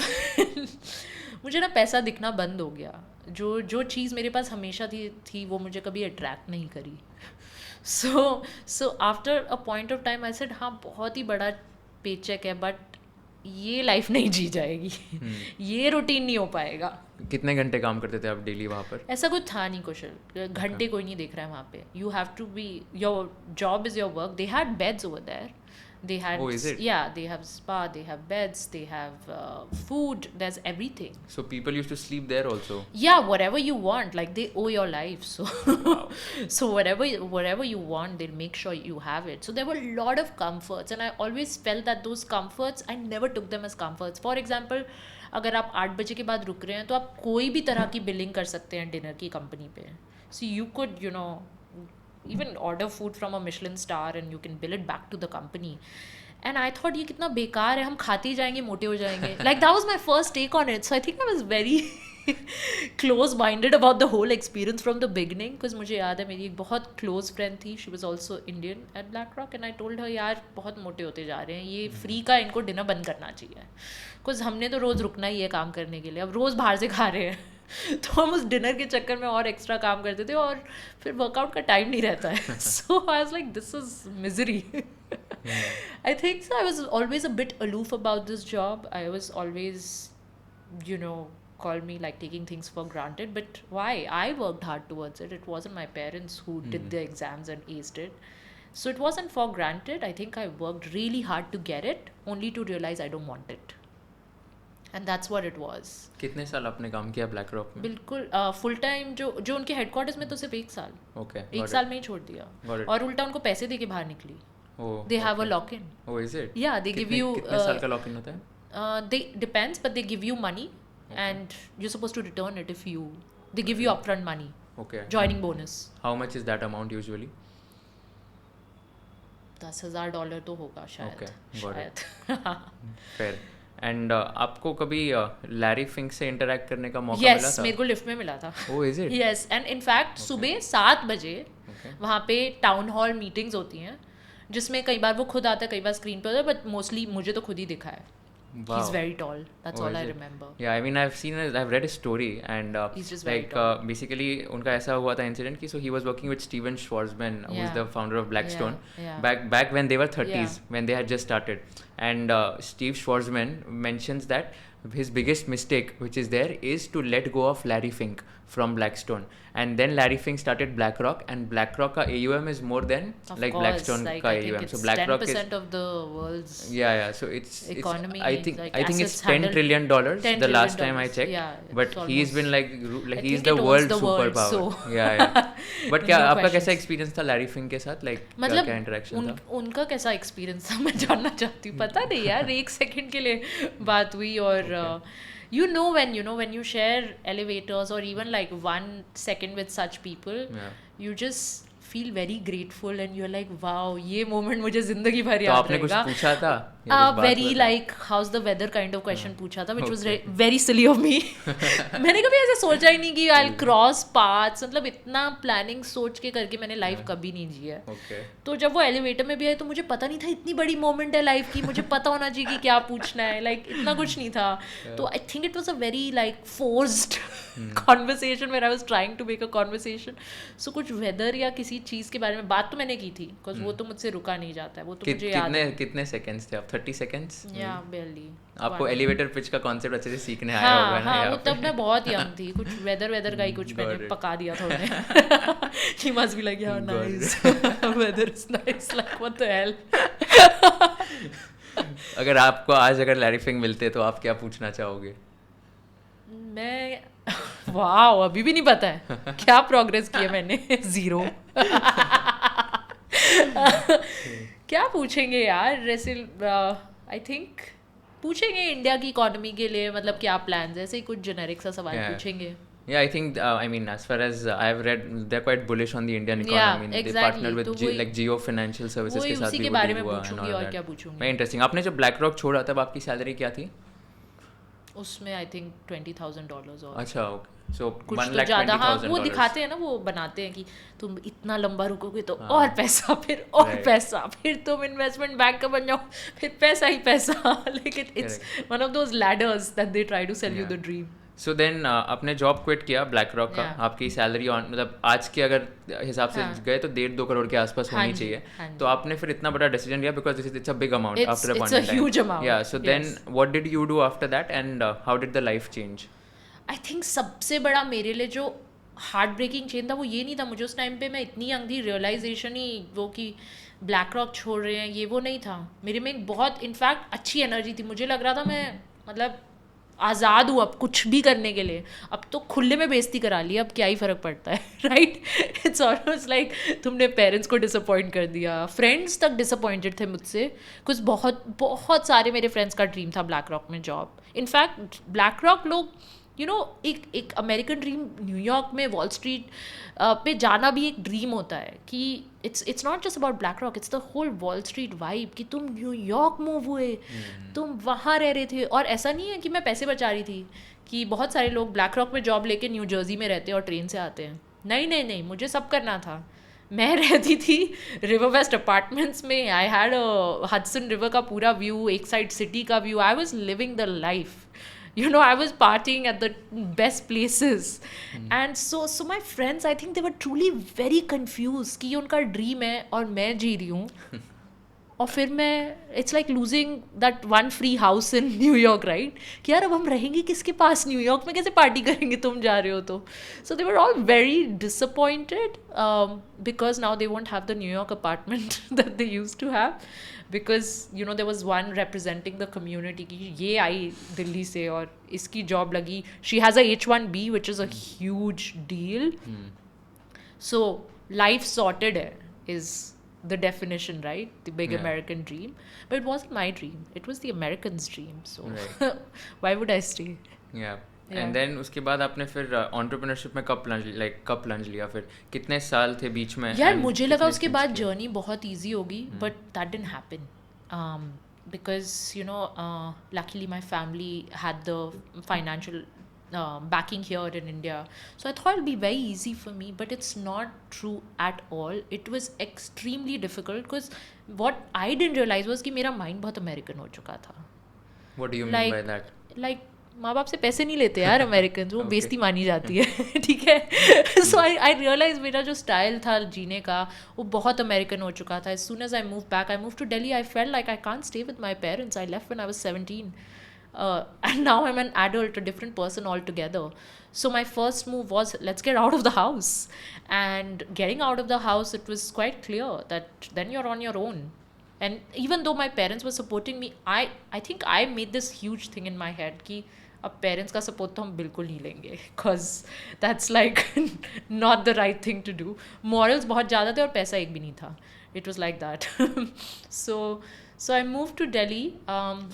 मुझे ना पैसा दिखना बंद हो गया. जो चीज़ मेरे पास हमेशा थी वो मुझे कभी अट्रैक्ट नहीं करी. So after a point of time I said हाँ बहुत ही बड़ा पेचेक है, बट ये लाइफ नहीं जी जाएगी. ये रूटीन नहीं हो पाएगा. कितने घंटे काम करते थे आप डेली वहाँ पर? ऐसा कुछ था नहीं कुशल, घंटे कोई नहीं देख रहा है वहाँ पे. You have to be, your job is your work. They had beds over there, They had, Oh, is it? yeah, they have spa, they have beds, they have food, there's everything. So people used to sleep there also. Yeah, whatever you want, like they owe your life, so so whatever you want, they'll make sure you have it. So there were a lot of comforts, and I always felt that those comforts, I never took them as comforts. For example, अगर आप 8 बजे के बाद रुक रहे हैं तो आप कोई भी तरह की बिलिंग कर सकते हैं डिनर की कंपनी पे. So you could, you know, even order food from a Michelin star and you can bill it back to the company. And I thought ये कितना बेकार है, हम खाते ही जाएंगे, मोटे हो जाएंगे. Like that was my first take on it. So I think I was very close-minded about the whole experience from the beginning. Because मुझे याद है मेरी एक बहुत close friend थी. She was also Indian at BlackRock. And I told her, यार बहुत मोटे होते जा रहे हैं, ये फ्री का इनको डिनर बंद करना चाहिए. Because हमने तो रोज़ रुकना ही है काम करने के लिए, अब रोज़ बाहर से खा रहे हैं. तो हम उस डिनर के चक्कर में और एक्स्ट्रा काम करते थे और फिर वर्कआउट का टाइम नहीं रहता है. So I was like this is misery. I think so I was always a bit aloof about this job. I was always, you know, call me like taking things for granted, but why? I worked hard towards it. It wasn't my parents who did the exams and aced it. So it wasn't for granted. I think I worked really hard to get it, only to realize I don't want it. And that's what it was. कितने साल आपने काम किया BlackRock में? बिल्कुल full time जो उनके headquarters में तो सिर्फ 1 साल. Okay. एक साल में ही छोड़ दिया. और उल्टा उनको पैसे दे के बाहर निकली. They have a lock-in. Oh, is it? Yeah, they give you. कितने साल का lock-in होता है? They depends, but they give you money, and you're supposed to return it if you. They give you upfront money. Okay. Joining bonus. How much is that amount usually? $10,000 तो होगा शायद. Okay, got it. शायद. Fair. And आपको कभी Larry Fink से interact करने का मौका मिला Yes, था? मेरे को लिफ्ट में मिला था. Oh, is it? Yes, and in fact सुबह 7 बजे वहाँ पे टाउन हॉल मीटिंग्स होती हैं जिसमें कई बार वो खुद आता है, कई बार स्क्रीन पर होता है, बट मोस्टली मुझे तो खुद ही दिखा है. Wow. He's very tall. That's Oh, all I is it? remember. Yeah, I mean I've read his story and He's just very like tall. basically उनका ऐसा हुआ था इंसिडेंट कि so he was working with Steven Schwarzman who is Yeah. the founder of Blackstone Yeah. back when they were 30s Yeah. when they had just started and Steve Schwarzman mentions that his biggest mistake which is there is to let go of Larry Fink from Blackstone and then Larry Fink started BlackRock and BlackRock का AUM is more than Of like course, Blackstone like, का I think AUM. it's So BlackRock 10% of the world's yeah so it's economy, I think like I think it's assets $10 handled- trillion $10 the last time I trillion. checked. Yeah, But it's he's almost- been like I he's think the it owns world the world, superpower. so- yeah but क्या No आपका कैसा questions. Experience था Larry Fink के साथ like मतलब क्या interaction था? उनका कैसा एक्सपीरियंस था मैं जानना चाहती हूँ. पता नहीं यार, 1 सेकंड के लिए बात हुई और you know when you share elevators or even like 1 second with such people, Yeah. you just feel very grateful and you're like wow, ये moment मुझे जिंदगी भर तो याद आपने कुछ रहेगा. पूछा था या कुछ बात Very हुआ था? like how's the weather kind of question पूछा था, which was Okay. very silly of me. मैंने कभी ऐसा सोचा ही नहीं कि I'll cross paths. मतलब इतना प्लानिंग सोच के करके मैंने लाइफ कभी नहीं जी है. Okay. तो जब वो एलिवेटर में भी आए तो मुझे पता नहीं था इतनी बड़ी मोमेंट है लाइफ की, मुझे पता होना चाहिए कि क्या पूछना है, लाइक इतना कुछ नहीं था. तो I think it was a very like forced conversation where I was trying to make a conversation. So कुछ वेदर या किसी चीज़ के बारे में बात तो मैंने की थी, बिकॉज वो तो मुझसे रुका नहीं जाता है, वो तो मुझे याद है. कितने सेकंड्स थे आप? 30 सेकंड्स? या barely. आपको एलिवेटर पिच का कॉन्सेप्ट अच्छे से सीखने आया होगा ना हाँ, यहाँ वो पे? तब मैं बहुत यंग थी. कुछ वेदर का ही कुछ मैंने it. पका दिया था उन्हें. He must be like yeah nice. Weather is nice. Like what the hell. अगर आपको आज अगर लैरी फिंक मिलते तो आप क्या पूछना चाहोगे? मैं वाओ अभी भी नहीं पता है क्या प्रोग्रेस किया मैंने. 0. क्या पूछेंगे यार? जैसे आई थिंक पूछेंगे इंडिया की इकोनॉमी के लिए मतलब क्या प्लान्स है, ऐसे ही कुछ जेनेरिक सा सवाल Yeah. पूछेंगे. Yeah, I think I mean as far as I've read, they're quite bullish on the Indian Yeah, economy. They exactly. partnered with तो वही- like Geo Financial Services वही के साथ उसी भी के वो बारे deal में हुआ and पूछूंगी all और that. क्या पूछूंगी. Very interesting. आपने जब BlackRock छोड़ा तब आपकी सैलरी क्या थी? उसमें आई थिंक $20,000 और अच्छा ओके. सो कुछ तो ज़्यादा. हाँ वो दिखाते हैं ना, वो बनाते हैं कि तुम इतना लंबा रुकोगे तो और पैसा, फिर और Right. पैसा, फिर तुम इन्वेस्टमेंट बैंक का बन जाओ, फिर पैसा ही पैसा. लेकिन it's one of those ladders that they try to sell you the dream. So then आपने जॉब क्विट किया BlackRock का. Yeah. आपकी सैलरी ऑन मतलब आज के अगर हिसाब से हाँ. गए तो 1.5-2 करोड़ के आसपास हाँ होनी जी, चाहिए. हाँ जी. तो आपने फिर इतना बड़ा डिसीजन लिया because this it's a big amount It's- after a it's point a in time. huge amount. या so then Yes. What did you do after that and how did the life change? I think सबसे बड़ा मेरे लिए जो heart breaking change था वो ये नहीं था. मुझे उस टाइम पे मैं इतनी यंग थी, रियलाइजेशन ही वो कि ब्लैक रॉक छोड़ रहे हैं ये वो नहीं था मेरे में। एक बहुत इनफैक्ट अच्छी एनर्जी थी, मुझे लग रहा था मैं मतलब आज़ाद हूँ अब कुछ भी करने के लिए। अब तो खुले में बेइज्जती करा ली, अब क्या ही फ़र्क पड़ता है राइट। इट्स ऑलमोस्ट लाइक तुमने पेरेंट्स को डिसअपॉइंट कर दिया, फ्रेंड्स तक डिसअपॉइंटेड थे मुझसे। कुछ बहुत बहुत सारे मेरे फ्रेंड्स का ड्रीम था ब्लैक रॉक में जॉब। इनफैक्ट ब्लैक रॉक लोग एक अमेरिकन ड्रीम, न्यूयॉर्क में वॉल स्ट्रीट पे जाना भी एक ड्रीम होता है कि it's not just about BlackRock, it's the whole Wall Street vibe कि तुम न्यूयॉर्क मूव हुए, तुम वहाँ रह रहे थे। और ऐसा नहीं है कि मैं पैसे बचा रही थी, कि बहुत सारे लोग ब्लैक रॉक में जॉब लेके न्यू जर्सी में रहते हैं और ट्रेन से आते हैं। नहीं नहीं नहीं, मुझे सब करना था। मैं रहती थी रिवर वेस्ट अपार्टमेंट्स में, आई हैड हडसन रिवर का पूरा व्यू, एक साइड सिटी का view, I was living the life, I was partying at the best places. And so my friends, I think they were truly very confused कि ये उनका dream है और मैं जी रही हूँ। और फिर मैं it's like losing that one free house in New York, right, कि यार अब हम रहेंगे किसके पास, न्यूयॉर्क में कैसे पार्टी करेंगे, तुम जा रहे हो तो। So they were all very disappointed because now they won't have the New York apartment that they used to have, because there was one representing the community कि ये आई दिल्ली से और इसकी जॉब लगी, she has a H1B which is a huge deal. So life sorted है is the definition, right? The big American dream. But it wasn't my dream. It was the Americans' dream. So why would I stay? Yeah. And then उसके बाद आपने फिर entrepreneurship में कब plunge लिया, फिर कितने साल थे बीच में? यार मुझे लगा उसके बाद जर्नी बहुत ईजी होगी, but that didn't happen. Because luckily my family had the financial backing here in India, so I thought it'll be very easy for me, but it's not true at all. It was extremely difficult because what I didn't realize was कि मेरा mind बहुत American हो चुका था. What do you mean by that? Like माँ बाप से पैसे नहीं लेते यार अमेरिकन, वो बेइज्जती मानी जाती है ठीक है। सो आई रियलाइज मेरा जो स्टाइल था जीने का वो बहुत अमेरिकन हो चुका था। As soon as I move back, I move to Delhi, I felt like I can't stay with my parents. I left when I was 17 and now I'm an adult, a different person altogether. So my first move was, let's get out of the house. And getting out of the house, it was quite clear that then you're on your own. And even though my parents were supporting me, I think I made this huge thing in my head कि अब parents का support तो हम बिल्कुल नहीं लेंगे, because that's like not the right thing to do. Morals बहुत ज़्यादा थे और पैसा एक भी नहीं था। It was like that. So I move to Delhi.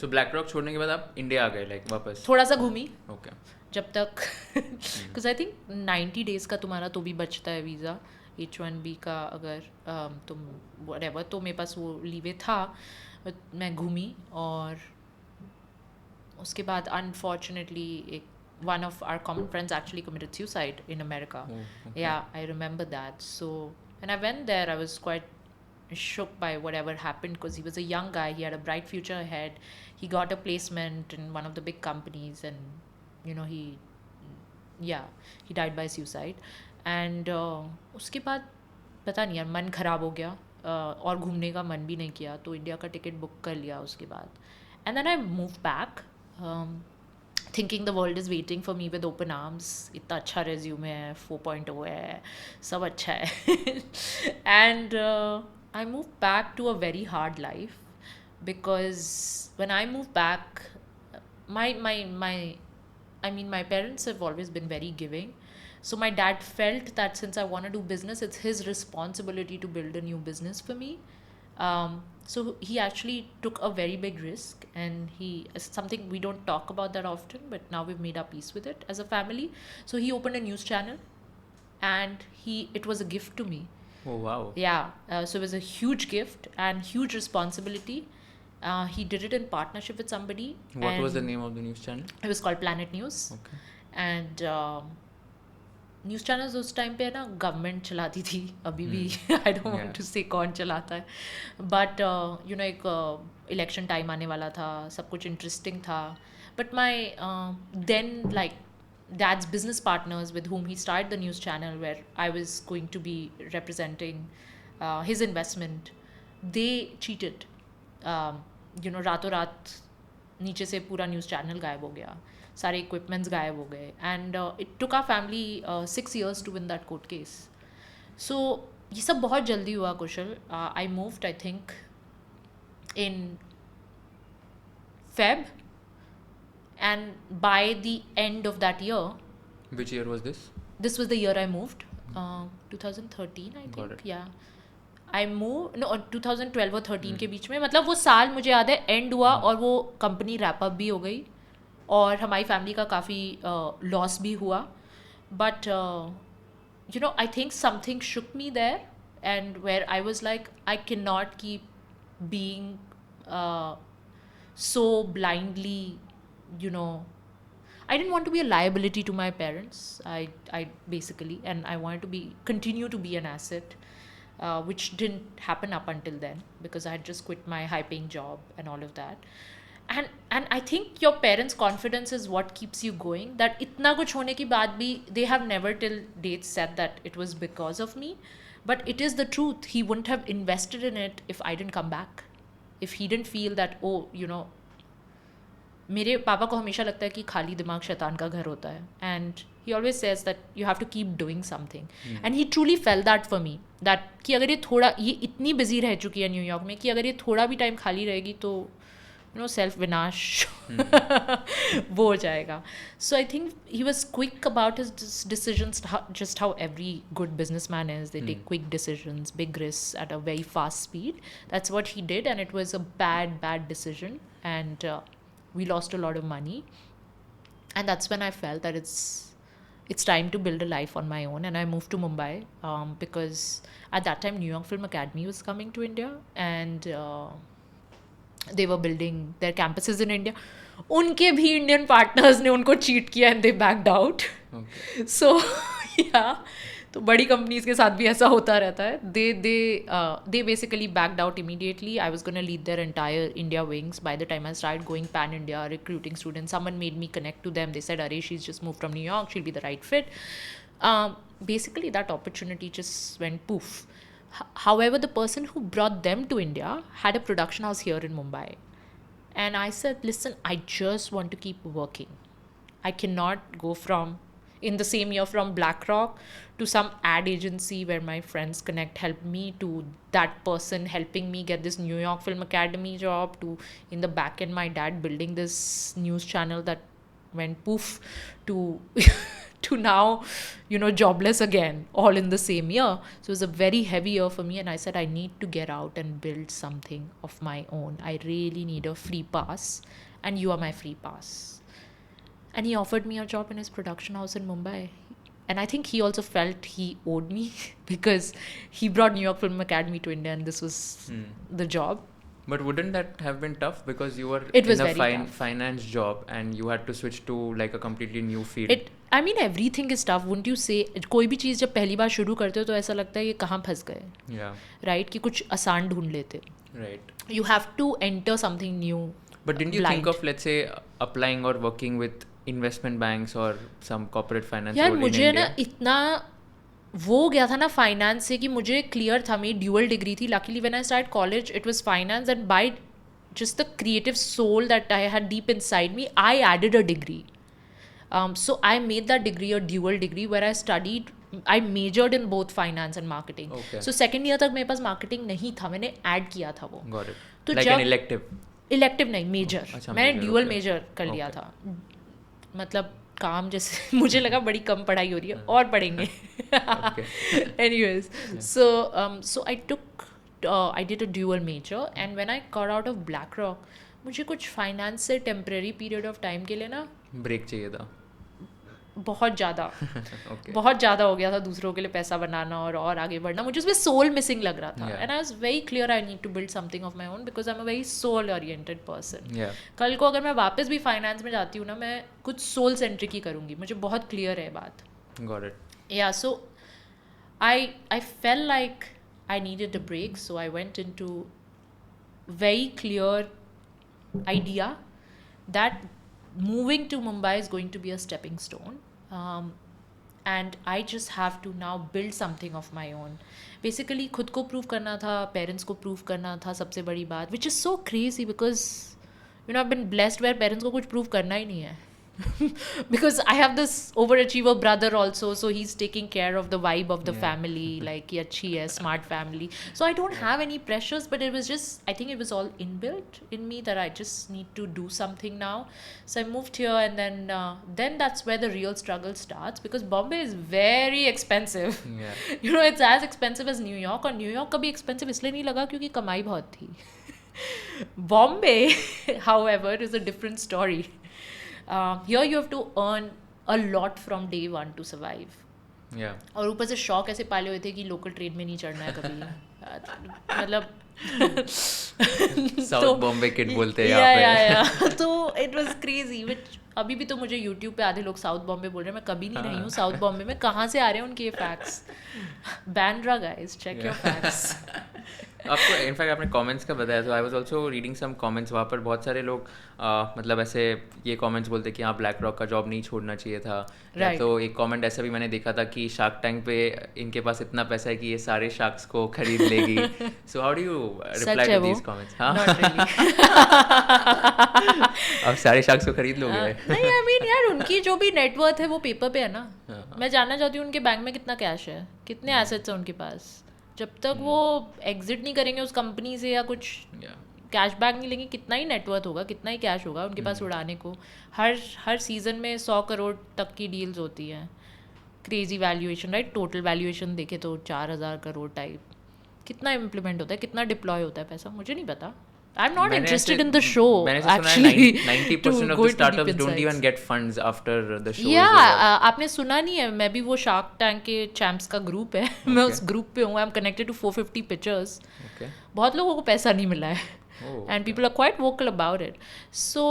So BlackRock छोड़ने के बाद आप इंडिया आ गए, लाइक वापस? थोड़ा सा घूमी ओके जब तक, बिकॉज आई थिंक 90 डेज़ का तुम्हारा तो भी बचता है वीज़ा H1B का, अगर तुम व्हाटएवर, तो मेरे पास वो लीवे था। मैं घूमी और उसके बाद अनफॉर्चुनेटली एक one of our common friends actually committed suicide in America. Oh, okay. Yeah, I remember that. So when I went there, I was quite shook by whatever happened because he was a young guy. He had a bright future ahead. He got a placement in one of the big companies, and he died by suicide. And उसके बाद पता नहीं यार, मन ख़राब हो गया और घूमने का मन भी नहीं किया, तो इंडिया का टिकट बुक कर लिया उसके बाद। And then I moved back. Thinking the world is waiting for me with open arms. इतना अच्छा resume है, 4.0 है, सब अच्छा है। And I moved back to a very hard life because when I moved back, my parents have always been very giving. So my dad felt that since I want to do business, it's his responsibility to build a new business for me. So he actually took a very big risk, and it's something we don't talk about that often, but now we've made our peace with it as a family. So he opened a news channel, and it was a gift to me. Oh wow. Yeah, so it was a huge gift and huge responsibility. He did it in partnership with somebody. What was the name of the news channel? It was called Planet News. Okay. And news channels उस time पे ना government चलाती थी, अभी भी I don't want to से कौन चलाता है, बट एक इलेक्शन टाइम आने वाला था, सब कुछ इंटरेस्टिंग था, but my then like dad's business partners with whom he started the news channel where I was going to be representing his investment, they cheated. रातों रात नीचे से पूरा न्यूज़ चैनल गायब हो गया, सारे इक्विपमेंट्स गायब हो गए, and it took our family 6 years to win that court case. So ये सब बहुत जल्दी हुआ कुशल. I moved I think in Feb, and by the end of that year, Which year was this? this was the year I moved, 2013 I Got think. it. Yeah, I moved, no, 2012 और 13 के बीच में, मतलब वो साल मुझे याद है and हुआ और वो कंपनी रैप अप भी हो गई और हमारी फैमिली का काफ़ी लॉस भी हुआ. But you know, I think something shook me there, and where I was like, I cannot keep being so blindly, you know, I didn't want to be a liability to my parents. I basically, and I wanted to continue to be an asset, which didn't happen up until then because I had just quit my high-paying job and all of that. And I think your parents' confidence is what keeps you going. That इतना कुछ होने के बाद भी they have never till date said that it was because of me, but it is the truth. He wouldn't have invested in it if I didn't come back. If he didn't feel that, oh, you know, मेरे पापा को हमेशा लगता है कि खाली दिमाग शैतान का घर होता है, and he always says that you have to keep doing something, and he truly fell that for me, that कि अगर ये थोड़ा, ये इतनी बिजी रह चुकी है न्यूयॉर्क में कि अगर ये थोड़ा भी टाइम खाली रहेगी तो यू नो सेल्फ विनाश वो हो जाएगा. So I think he was quick about his decisions, just how every good business man is. They take quick decisions, big risk at a very fast speed. That's what he did, and it was a bad decision, and we lost a lot of money, and that's when I felt that it's time to build a life on my own, and I moved to Mumbai, because at that time New York Film Academy was coming to India, and they were building their campuses in India. उनके भी Indian partners ने उनको cheat किया and they backed out. Okay. So yeah, तो बड़ी companies के साथ भी ऐसा होता रहता है. They basically backed out immediately. I was going to lead their entire India wings. By the time I started going pan India, recruiting students, someone made me connect to them. They said, "Arey, she's just moved from New York. She'll be the right fit." Basically, that opportunity just went poof. However, the person who brought them to India had a production house here in Mumbai, and I said, "Listen, I just want to keep working. I cannot go from." In the same year, from BlackRock to some ad agency where my friends connect helped me, to that person helping me get this New York Film Academy job, to in the back end my dad building this news channel that went poof, to to now, you know, jobless again, all in the same year. So it was a very heavy year for me, and I said, I need to get out and build something of my own. I really need a free pass, and you are my free pass. And he offered me a job in his production house in Mumbai. And I think he also felt he owed me because he brought New York Film Academy to India, and this was the job. But wouldn't that have been tough because you were It was in a very tough. finance job and you had to switch to like a completely new field? I mean, everything is tough. Wouldn't you say? कोई भी चीज़ जब पहली बार शुरू करते हो तो ऐसा लगता है ये कहाँ फंस गए, Yeah. right? कि कुछ आसान ढूंढ लेते. Right. You have to enter something new. But didn't you blind. think of, let's say, applying or working with investment banks or some corporate finance यार role in मुझे ना India? इतना वो हो गया था ना फाइनेंस से कि मुझे क्लियर था, मेरी ड्यूअल डिग्री थी. Luckily when I start college it was finance, and by just the creative soul that I had deep inside me, I added a degree. So I made that degree a dual degree where I majored in both finance and marketing. Okay. So second year तक मेरे पास marketing नहीं था, मैंने add किया था वो. Got it. तो Like an जब elective. इलेक्टिव नहीं, मेजर. अच्छा, मैंने major, ड्यूअल okay. मेजर कर लिया Okay. था. मतलब काम जैसे मुझे लगा बड़ी कम पढ़ाई हो रही है और पढ़ेंगे. Anyways, so I did a dual major, and when I got out of BlackRock, मुझे कुछ फाइनेंस से टेम्परेरी पीरियड ऑफ टाइम के लिए ना ब्रेक चाहिए था. बहुत ज़्यादा Okay. बहुत ज़्यादा हो गया था दूसरों के लिए पैसा बनाना और आगे बढ़ना. मुझे उसमें सोल मिसिंग लग रहा था, Yeah. And I was very clear I need to build something of my own because I am a very soul oriented person. Yeah. कल को अगर मैं वापस भी फाइनेंस में जाती हूँ ना, मैं कुछ सोल सेंट्रिक ही करूँगी. मुझे बहुत क्लियर है बात. Got it. Yeah, so I felt like I needed a break, so I went into very clear idea that moving to Mumbai is going to be a stepping stone, and I just have to now build something of my own. Basically खुद को prove करना था, parents को prove करना था सबसे बड़ी बात, which is so crazy because you know I've been blessed where parents को कुछ prove करना ही नहीं है. because I have this overachiever brother also, so he's taking care of the vibe of the family, like ye achhi hai, smart family, so I don't have any pressures, but it was just, I think it was all inbuilt in me that I just need to do something now. So I moved here, and then that's where the real struggle starts, because Bombay is very expensive. You know, it's as expensive as New York, और New York कभी expensive इसलिए नहीं लगा क्योंकि कमाई बहुत थी. Bombay, however, is a different story. Here you have to earn a lot from day one to survive. और ऊपर से शौक ऐसे पाले हुए थे कि लोकल ट्रेन में नहीं चढ़ना है कभी. मतलब साउथ बॉम्बे किड बोलते हैं यहाँ पे. तो इट वाज क्रेजी. अभी भी तो मुझे यूट्यूब पे आधे लोग साउथ बॉम्बे बोल रहे हैं. मैं कभी नहीं रही हूँ साउथ बॉम्बे में. कहाँ से आ रहे हैं उनके ये facts? Bandra guys, check your facts. आपको इनफैक्ट आपने कमेंट्स का बताया, तो I was also reading some comments. वहाँ पर बहुत सारे लोग मतलब ऐसे ये कमेंट्स बोलते कि हाँ ब्लैक रॉक का जॉब नहीं छोड़ना चाहिए था. तो एक कमेंट ऐसा भी मैंने देखा था कि शार्क टैंक पे इनके पास इतना पैसा है कि ये सारे शार्क्स को खरीद लेगी. So how do you reply to these comments? हाँ, अब सारे शार्क्स को खरीद लोगे? नहीं, आई मीन यार, उनकी जो भी नेटवर्थ है वो पेपर पे है ना. मैं जानना चाहती हूँ उनके बैंक में कितना कैश है, कितने एसेट्स हैं उनके पास. जब तक वो एग्जिट नहीं करेंगे उस कंपनी से या कुछ कैश बैक नहीं लेंगे, कितना ही नेटवर्थ होगा, कितना ही कैश होगा उनके पास उड़ाने को. हर सीज़न में 100 करोड़ तक की डील्स होती हैं. Crazy valuation, right? Total valuation देखे तो 4000 करोड़ टाइप. कितना इम्प्लीमेंट होता है, कितना डिप्लॉय होता है पैसा, मुझे नहीं पता. I'm not interested in the show, actually. 90% of the startups don't even get funds after the show. Yeah, आपने सुना नहीं है? मैं भी वो शार्क टैंक के चैम्प्स का ग्रुप है. मैं उस ग्रुप पे हूँ. I am connected to 450 pictures. बहुत लोगों को पैसा नहीं मिला है. And people are quite vocal about it. So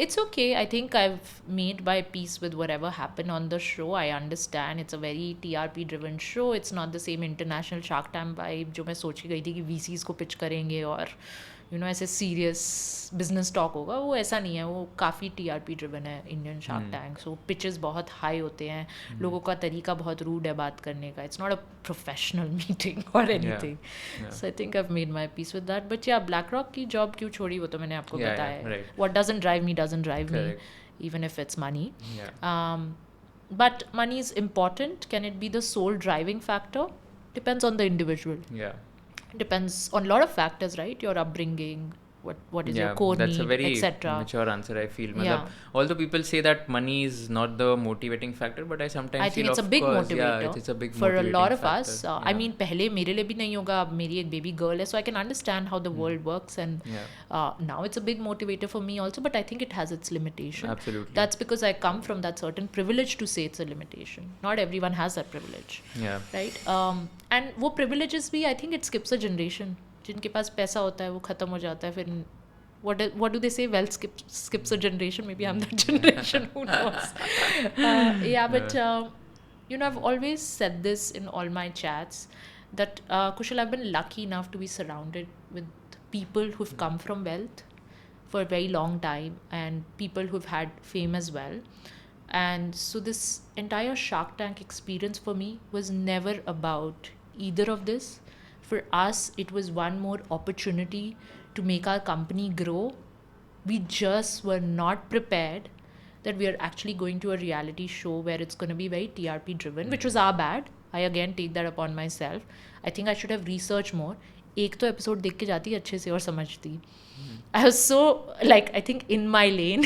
it's okay. I think I've made my peace with whatever happened on the show. I understand it's a very TRP driven show. It's not the same international Shark Tank vibe जो मैं सोच गई थी कि VCs को pitch करेंगे और ऐसे सीरियस बिजनेस टॉक होगा. वो ऐसा नहीं है. वो काफ़ी TRP ड्रिवन है इंडियन शार्क टैंक. सो पिचेस बहुत हाई होते हैं. लोगों का तरीका बहुत रूड है बात करने का. It's not a professional meeting और anything. So I think I have made my peace with that. But yeah BlackRock की जॉब क्यों छोड़ी वो तो मैंने आपको बताया. What doesn't drive me even if it's money. But money is important. Can it be the sole driving factor? Depends on the individual. Depends on a lot of factors, right? Your upbringing, what is your core that's need, a very etc. mature answer, I feel. Although people say that money is not the motivating factor, but I sometimes think feel it's a big motivator. It's a big for a motivating lot of factor. us. I mean, पहले मेरे लिए भी नहीं होगा. अब मेरी एक baby girl है, so I can understand how the world works, and now it's a big motivator for me also. But I think it has its limitation. Absolutely. That's because I come from that certain privilege to say it's a limitation. Not everyone has that privilege. Right? And वो privileges भी, I think it skips a generation. जिनके पास पैसा होता है वो ख़त्म हो जाता है. फिर what do they say? Wealth skips a generation. Maybe I'm that generation. Who knows? But I've always said this in all my chats that Kushal, I've been lucky enough to be surrounded with people who've come from wealth for a very long time, and people who've had fame as well. And so this entire Shark Tank experience for me was never about either of this. For us, it was one more opportunity to make our company grow. We just were not prepared that we are actually going to a reality show where it's going to be very TRP driven, which was our bad. I again take that upon myself. I think I should have researched more. एक तो episode देख के जाती अच्छे से और समझती. I was so I think in my lane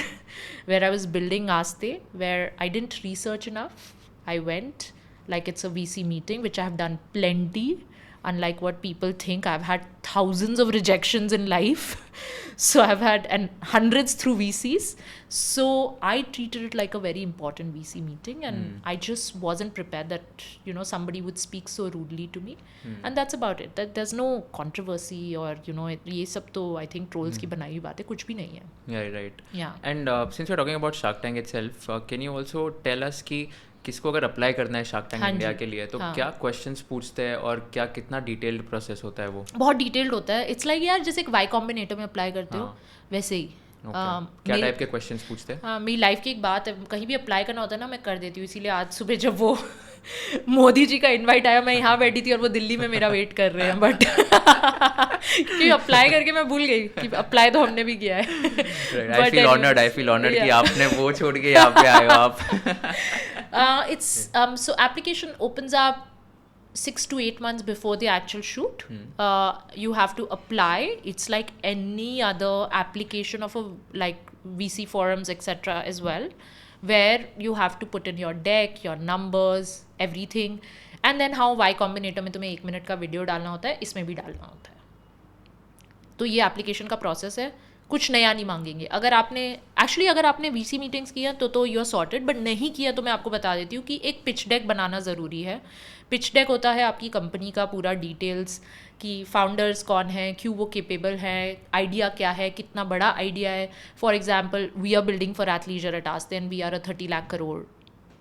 where I was building Aastey, where I didn't research enough. I went like it's a VC meeting, which I have done plenty. Unlike what people think, I've had thousands of rejections in life. So I've had hundreds through VCs. So I treated it like a very important VC meeting, and I just wasn't prepared that somebody would speak so rudely to me. And that's about it. That there's no controversy or ये सब तो I think trolls की बनाई हुई बात है, कुछ भी नहीं है. Yeah, right. Yeah. And since we're talking about Shark Tank itself, can you also tell us कि किसको अगर अप्लाई करना है शार्क टैंक इंडिया के लिए तो क्या क्वेश्चंस पूछते हैं और क्या कितना डिटेल्ड प्रोसेस होता है? वो बहुत डिटेल्ड होता है. इट्स लाइक यार जैसे एक वाई कॉम्बिनेटर में अप्लाई करते हो वैसे ही. क्या टाइप के क्वेश्चंस पूछते हैं? हाँ, मेरी लाइफ की एक बात है, कहीं भी अप्लाई करना होता है ना मैं कर देती हूँ. इसीलिए आज सुबह जब वो मोदी जी का इनवाइट आया, मैं यहाँ बैठी थी और वो दिल्ली में मेरा वेट कर रहे हैं. बट क्योंकि अप्लाई करके मैं भूल गई कि अप्लाई तो हमने भी किया है. आई फील ऑनर्ड कि आपने वो छोड़ के यहाँ पे आए हो आप. It's so application opens up 6 to 8 months before the actual shoot. You have to apply. It's like any other application of a like VC forums etc. as well, where you have to put in your deck, your numbers, everything, and then how Y Combinator में तुम्हें 1 minute का video डालना होता है, इसमें भी डालना होता है. तो ये एप्लीकेशन का प्रोसेस है. कुछ नया नहीं मांगेंगे. अगर आपने VC मीटिंग्स किया तो यू आर सॉर्टेड, बट नहीं किया तो मैं आपको बता देती हूँ कि एक पिच डेक बनाना ज़रूरी है. पिच डेक होता है आपकी कंपनी का पूरा डिटेल्स कि फाउंडर्स कौन हैं, क्यों वो केपेबल हैं, आइडिया क्या है, कितना बड़ा आइडिया है. For example we are building for athleisure at Aastey and we are a 30 lakh crore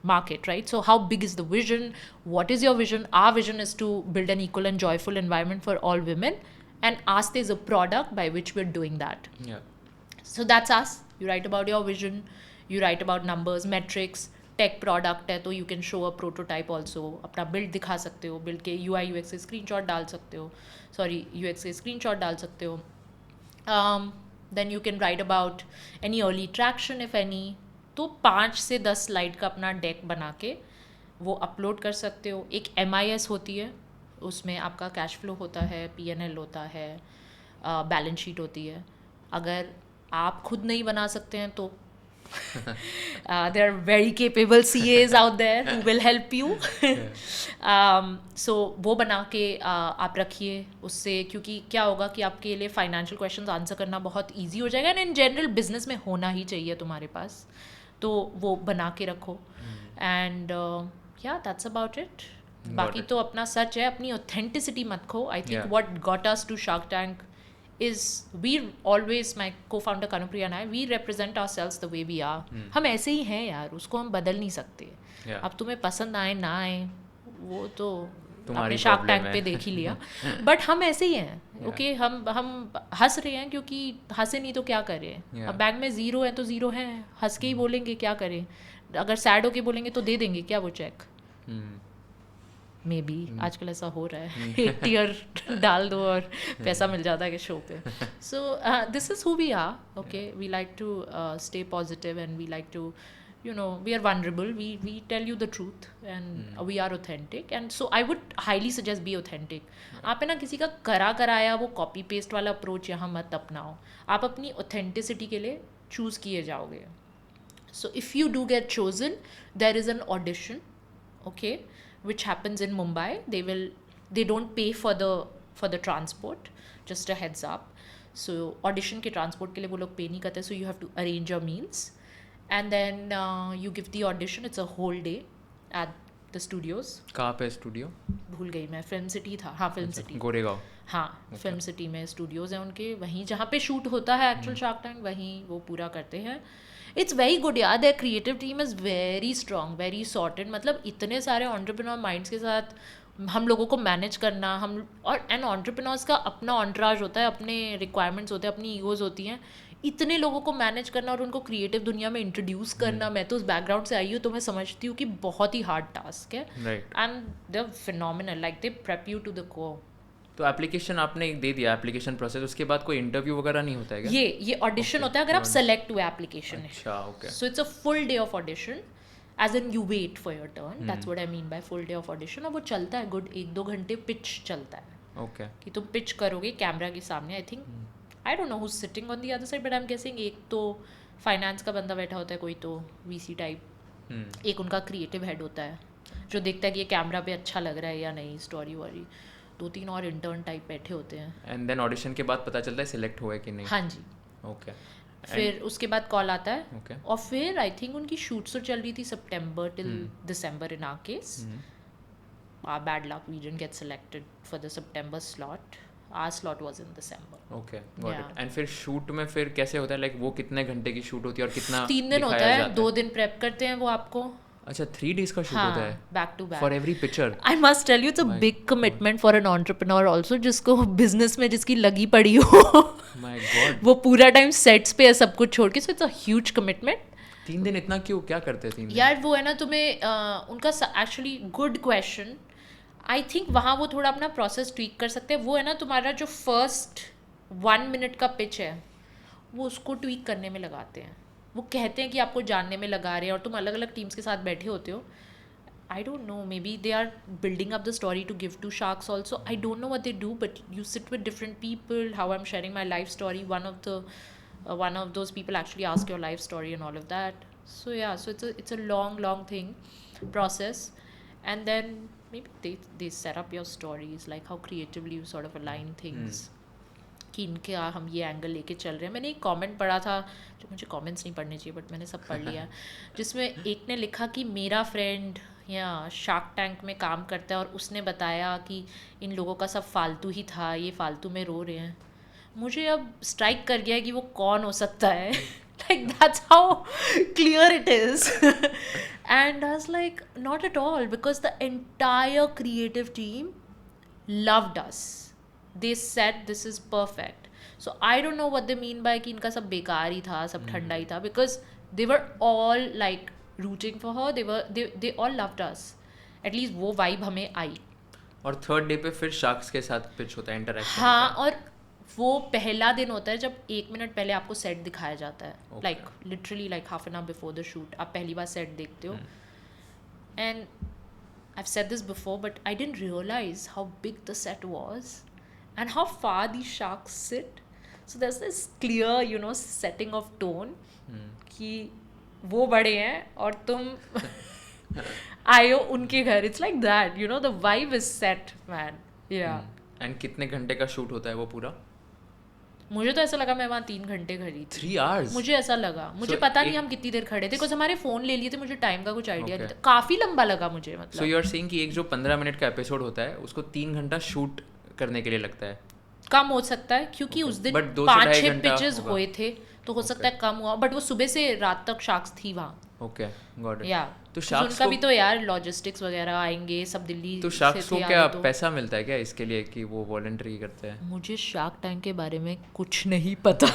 market, right? So how big is the vision? What is your vision? Our vision is to build an equal and joyful environment for all women, and Aastey is a product by which we're doing that. Yeah. So that's us. You write about your vision, you write about numbers, metrics. Tech product है तो you can show a prototype also. अपना build दिखा सकते हो, build के UI UX के screenshot डाल सकते हो, UX के स्क्रीनशॉट डाल सकते हो. Then you can write about any early traction if any. तो 5 से 10 स्लाइड का अपना डेक बना के वो अपलोड कर सकते हो. एक MIS होती है, उसमें आपका कैश फ्लो होता है, P&L होता है, बैलेंस शीट होती है. अगर आप खुद नहीं बना सकते हैं तो there are very capable CAs out there who will help you. So वो बना के आप रखिए उससे, क्योंकि क्या होगा कि आपके लिए फाइनेंशियल क्वेश्चंस आंसर करना बहुत इजी हो जाएगा. एंड इन जनरल बिजनेस में होना ही चाहिए तुम्हारे पास, तो वो बना के रखो. एंड या दैट्स अबाउट इट. बाकी तो अपना सच है, अपनी ऑथेंटिसिटी मत खो. I think what got us to Shark Tank is we always, my co-founder Kanupriya and I, we represent ourselves the way we are. हम ऐसे ही हैं यार, उसको हम बदल नहीं सकते. अब तुम्हें पसंद आए ना आए वो तो आपने शार्क टैंक पे देख ही लिया. बट हम ऐसे ही हैं. ओके, हम हंस रहे हैं क्योंकि हंसे नहीं तो क्या करें. अब बैंक में 0 है तो 0 है, हंस के ही बोलेंगे, क्या करें. अगर सैड होके बोलेंगे तो दे देंगे क्या वो चेक. मे बी आजकल ऐसा हो रहा है. एक टीयर डाल दो और पैसा मिल जाता है शो पे. So this is who we are. Okay, we like to stay positive and we like to, you know, we are vulnerable, we tell you the truth and we are authentic. And so I would highly suggest be authentic. आप है ना किसी का कराया वो copy paste वाला approach यहाँ मत अपनाओ. आप अपनी ऑथेंटिसिटी के लिए चूज़ किए जाओगे. So if you do get chosen, there is an audition, okay, which happens in Mumbai. They don't pay for the transport, just a heads up. So audition के transport के लिए वो लोग pay नहीं करते. So you have to arrange your meals. And then you give the audition. It's a whole day at the studios. कहाँ पे studio? भूल गई मैं. फिल्म सिटी था. हाँ, फिल्म सिटी. गोरेगांव. हाँ, फिल्म सिटी में स्टूडियोज़ हैं उनके. वहीं जहाँ पे शूट होता है एक्चुअल शार्क टैंक, वहीं वो पूरा करते हैं. इट्स वेरी गुड यार. There creative team is very strong, very sorted. मतलब इतने सारे एंटरप्रेन्योर माइंड्स के साथ हम लोगों को मैनेज करना, हम और एंड एंटरप्रेन्योर्स का अपना एंटराज होता है, अपने रिक्वायरमेंट्स होते हैं, अपनी ईगोज़ होती हैं. इतने लोगों को मैनेज करना और उनको क्रिएटिव दुनिया में इंट्रोड्यूस करना, मैं तो उस बैकग्राउंड से आई हूँ तो मैं समझती हूँ कि बहुत ही हार्ड टास्क है. And they phenomenal, like they prep you to the core. तो एप्लीकेशन आपने दे दिया, एप्लीकेशन प्रोसेस, उसके बाद कोई इंटरव्यू वगैरह नहीं होता है क्या? ये ऑडिशन होता है अगर आप सेलेक्ट हुए एप्लीकेशन है. अच्छा, okay. So it's a full day of audition, as in you wait for your turn. That's what I mean by full day of audition. और वो चलता है गुड 1-2 घंटे पिच चलता है. ओके. कि तुम पिच करोगे कैमरा के सामने. आई think I don't know who is sitting on the other side, but I am guessing एक तो फाइनेंस का बंदा बैठा होता है, कोई तो VC टाइप, एक उनका क्रिएटिव हेड होता है जो देखता है कि ये कैमरा पे अच्छा लग रहा है या नहीं, स्टोरी वोरी. 2-3 और इंटर्न टाइप बैठे होते हैं. एंड देन ऑडिशन के बाद पता चलता है सिलेक्ट हुआ है कि नहीं? हाँ जी. ओके. फिर उसके बाद कॉल आता है. Okay. और फिर आई थिंक उनकी शूट्स तो चल रही थी September till December in our case. Bad luck, we didn't get selected for the September slot. Our slot was in December. Okay, got it. And फिर शूट में फिर कैसे होता है, लाइक वो कितने घंटे की शूट होती है और कितना 3 दिन होता है. 2 दिन प्रेप करते हैं वो आपको. अच्छा, 3 days का शूट होता है back to back for every picture. I must tell you it's a big commitment for an entrepreneur also, जिसको बिजनेस में जिसकी लगी पड़ी हो. My god. वो पूरा टाइम सेट्स पे है सब कुछ छोड़ के. सो इट्स अ ह्यूज कमिटमेंट. 3 दिन इतना क्यों, क्या करते हैं 3 दिन? यार वो है ना, तुम्हें उनका actually good question. I think वहाँ वो थोड़ा अपना प्रोसेस ट्वीक कर सकते हैं. वो है ना तुम्हारा जो फर्स्ट 1 मिनट का पिच है वो उसको ट्वीक करने में लगाते हैं. वो कहते हैं कि आपको जानने में लगा रहे हैं और तुम अलग अलग टीम्स के साथ बैठे होते हो. I don't know, maybe they are building up the story to give to sharks also. I don't know what they do, but you sit with different people. How I'm sharing my life story, one of those people actually ask your life story and all of that. So yeah, so it's a long thing process, and then maybe they set up your stories, like how creatively you sort of align things. कि इनके हम ये angle लेके चल रहे हैं. मैंने एक कमेंट पढ़ा था, जो मुझे कमेंट्स नहीं पढ़ने चाहिए बट मैंने सब पढ़ लिया, जिसमें एक ने लिखा कि मेरा फ्रेंड या शार्क टैंक में काम करता है और उसने बताया कि इन लोगों का सब फालतू ही था, ये फालतू में रो रहे हैं. मुझे अब स्ट्राइक कर गया है कि वो कौन हो सकता है. Like that's how clear it is. And I was like not at all, because the entire creative team loved us. They said this is perfect. So I don't know what they mean by कि इनका सब बेकार ही था, सब ठंडा ही था, because they were all like rooting for her. They all loved us. At least वो vibe हमें आई. और थर्ड डे पे फिर शार्क्स के साथ पिच होता है, इंटरेक्शन. हाँ, और वो पहला दिन होता है जब 1 मिनट पहले आपको सेट दिखाया जाता है. Like literally like half an hour before the shoot आप पहली बार सेट देखते हो. And I've said this before, but I didn't realize how big the set was and how far these sharks sit. So there's this clear, setting of tone कि वो बड़े हैं और तुम आए हो उनके घर. It's like that, the vibe is set, man. Yeah. And कितने घंटे का शूट होता है वो पूरा? मुझे तो ऐसा लगा मैं वहाँ 3 घंटे खड़ी थी. 3 hours? मुझे ऐसा लगा. मुझे पता नहीं हम कितनी देर खड़े थे, बिकॉज हमारे फ़ोन ले लिए थे. मुझे टाइम का कुछ आइडिया नहीं था. काफ़ी लंबा लगा मुझे. मतलब सो यू आर सेइंग कि एक जो 15 मिनट का एपिसोड होता है उसको 3 घंटा शूट करने के लिए लगता है? कम हो सकता है, क्योंकि उस दिन 5-6 पिचेस हुए थे, तो हो सकता है कम हुआ. बट वो सुबह से रात तक शार्क्स थी वहाँ. Okay, got it. या तो शार्क्स उनका भी तो यार लॉजिस्टिक्स वगैरह आएंगे सब दिल्ली. तो शार्क्स को क्या पैसा मिलता है क्या इसके लिए कि वो वॉलंटरी करते हैं? मुझे शार्क टैंक के बारे में कुछ नहीं पता.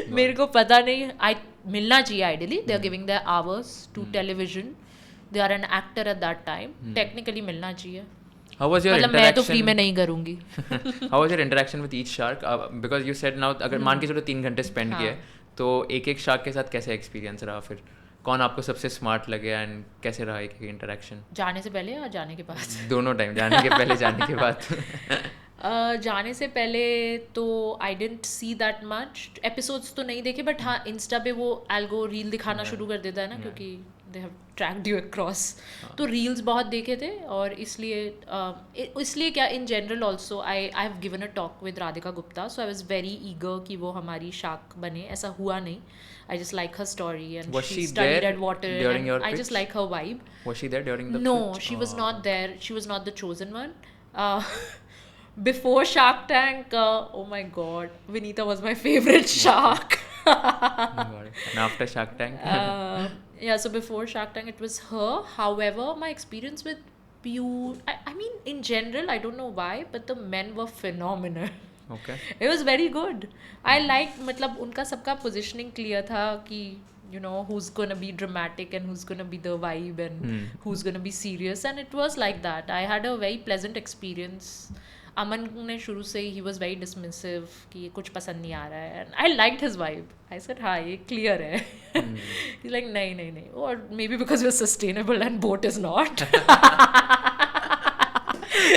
मेरे को पता नहीं. मिलना चाहिए ideally. They are giving their hours to television. They are an actor at that time. Technically मिलना चाहिए. How was your मतलब interaction? मैं तो फ्री में नहीं करूँगी. How was your interaction with each shark? Because you said now अगर मान के चलो 3 घंटे स्पेंड किए, तो एक शार्क के साथ कैसे एक्सपीरियंस रहा? फिर कौन आपको सबसे स्मार्ट लगे एंड कैसे रहा एक इंटरेक्शन? जाने से पहले या जाने के बाद? दोनों टाइम, जाने के पहले जाने के बाद. जाने से पहले तो I didn't see that much episodes तो नहीं देखे. बट हाँ, इंस्टा पे वो एल्गो रील दिखाना शुरू कर देता है ना, क्योंकि they have tracked you across. तो रील्स बहुत देखे थे. और इसलिए क्या, in general also I have given a talk with Radhika Gupta. So I was very eager कि वो हमारी शार्क बने. ऐसा हुआ नहीं. I just like her story, and she studied at water, and I just like her vibe. Was she there during the No, pitch? she was not there. She was not the chosen one. Before Shark Tank, oh my god, Vinita was my favorite shark. And after Shark Tank? Yeah, so before Shark Tank it was her. However, my experience with I mean in general, I don't know why, but the men were phenomenal. Okay. It was very good. I liked, मतलब उनका सबका positioning clear था कि who's gonna be dramatic and who's gonna be the vibe and who's gonna be serious, and it was like that. I had a very pleasant experience. अमन ने शुरू से he was very dismissive कि ये कुछ पसंद नहीं आ रहा है, and I liked his vibe. I said हाँ ये clear है. He's like नहीं, और maybe because we're sustainable and boat is not.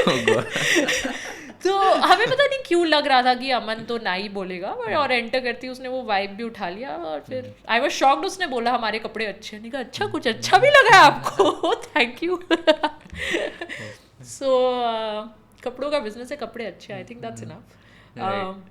Oh God. तो हमें पता नहीं क्यों लग रहा था कि अमन तो ना ही बोलेगा, और एंटर करती उसने वो वाइब भी उठा लिया. और फिर आई वाज शॉक्ड. उसने बोला हमारे कपड़े अच्छे हैं. नहीं कहा अच्छा, कुछ अच्छा भी लगा है आपको? Thank you. सो कपड़ों का बिजनेस है, कपड़े अच्छे. आई think that's enough.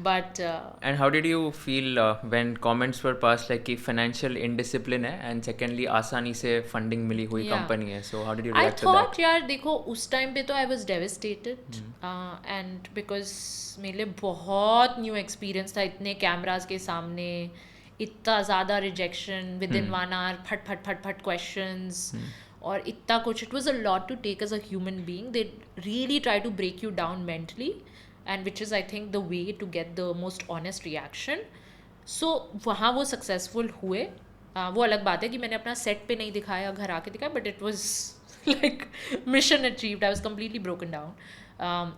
But and how did you feel when comments were passed like कि financial indiscipline है and secondly आसानी से funding मिली हुई company है, so how did you react to that? I thought यार देखो उस टाइम पे तो I was devastated and because मेरे लिए बहुत new experience था. इतने कैमरास के सामने इतना ज़्यादा rejection within 1 hour, फट questions और इतना कुछ. It was a lot to take as a human being. They really try to break you down mentally. And which is I think the way to get the most honest reaction. So वहाँ वो successful हुए. वो अलग बात है कि मैंने अपना सेट पे नहीं दिखाया, घर आके दिखाया, but it was like mission achieved. I was completely broken down.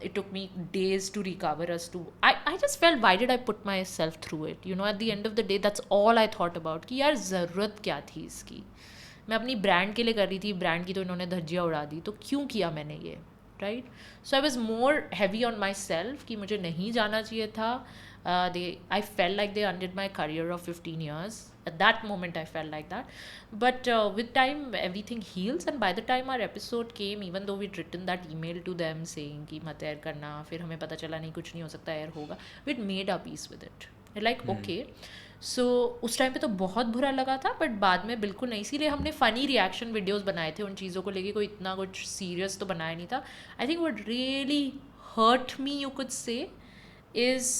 It took me days to recover as to I just felt, why did I put myself through it? You know, at the end of the day, that's all I thought about कि यार ज़रूरत क्या थी इसकी. मैं अपनी brand के लिए कर रही थी, ब्रांड की तो इन्होंने धज्जियाँ उड़ा दी, तो क्यों किया मैंने ये, right? So I was more heavy on my self कि मुझे नहीं जाना चाहिए था. I felt like they ended my career of 15 years. At that moment, I felt like that. But with time, everything heals. And by the time our episode came, even though we'd written that email to them saying कि मत air करना, फिर हमें पता चला नहीं कुछ नहीं हो सकता, air होगा, we'd made our peace with it. Like okay. सो उस टाइम पे तो बहुत बुरा लगा था, बट बाद में बिल्कुल नहीं. इसीलिए हमने फ़नी रिएक्शन वीडियोस बनाए थे उन चीज़ों को लेके, कोई इतना कुछ सीरियस तो बनाया नहीं था. I think what really hurt me, you could say, is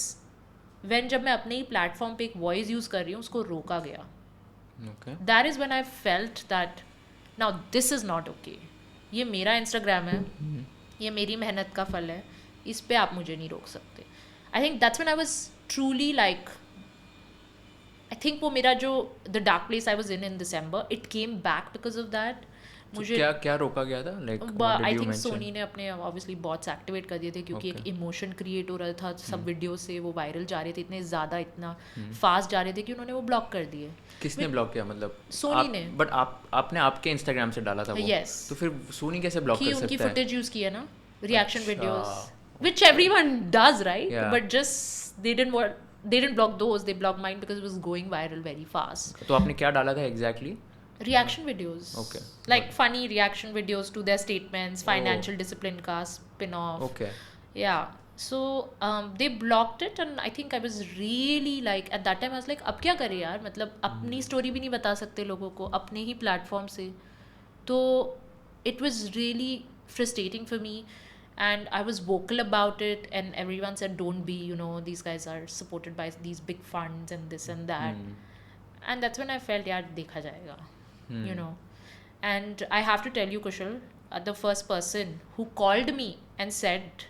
when जब मैं अपने ही प्लेटफॉर्म पे एक वॉइस यूज़ कर रही हूँ, उसको रोका गया. That is when I felt that now this is not okay. ये मेरा इंस्टाग्राम है, ये मेरी मेहनत का फल है, इस पर आप मुझे नहीं रोक सकते. आई think that's when I was truly like, I think वो मेरा जो the dark place I was in December, it came back because of that. मुझे क्या रोका गया था, like I think सोनी ने अपने obviously bots activate कर दिए थे, क्योंकि एक emotion create हो रहा था सब वीडियो से, वो वायरल जा रहे थे इतने ज़्यादा, इतना फास्ट जा रहे थे कि उन्होंने वो ब्लॉक कर दिए. किसने ब्लॉक किया, मतलब सोनी ने. बट आपने आपके इंस्टाग्राम से डाला था वो? Yes. तो फिर सोनी कैसे ब्लॉक कर सकता है? उनकी फुटेज यूज़ किया ना, reaction videos, which everyone does, right? But just they didn't block those, they blocked mine because it was going viral very fast. तो आपने क्या डाला था exactly? Reaction videos. Okay. Like funny reaction videos to their statements, financial discipline का spin-off. Okay. Yeah. So they blocked it, and I think I was really like, at that time I was like, अब क्या करें यार, मतलब अपनी story भी नहीं बता सकते लोगों को अपने ही platform से. तो it was really frustrating for me. And I was vocal about it, and everyone said, don't be, you know, these guys are supported by these big funds and this and that. And that's when I felt, yaar, dekha jayega, you know. And I have to tell you, Kushal, the first person who called me and said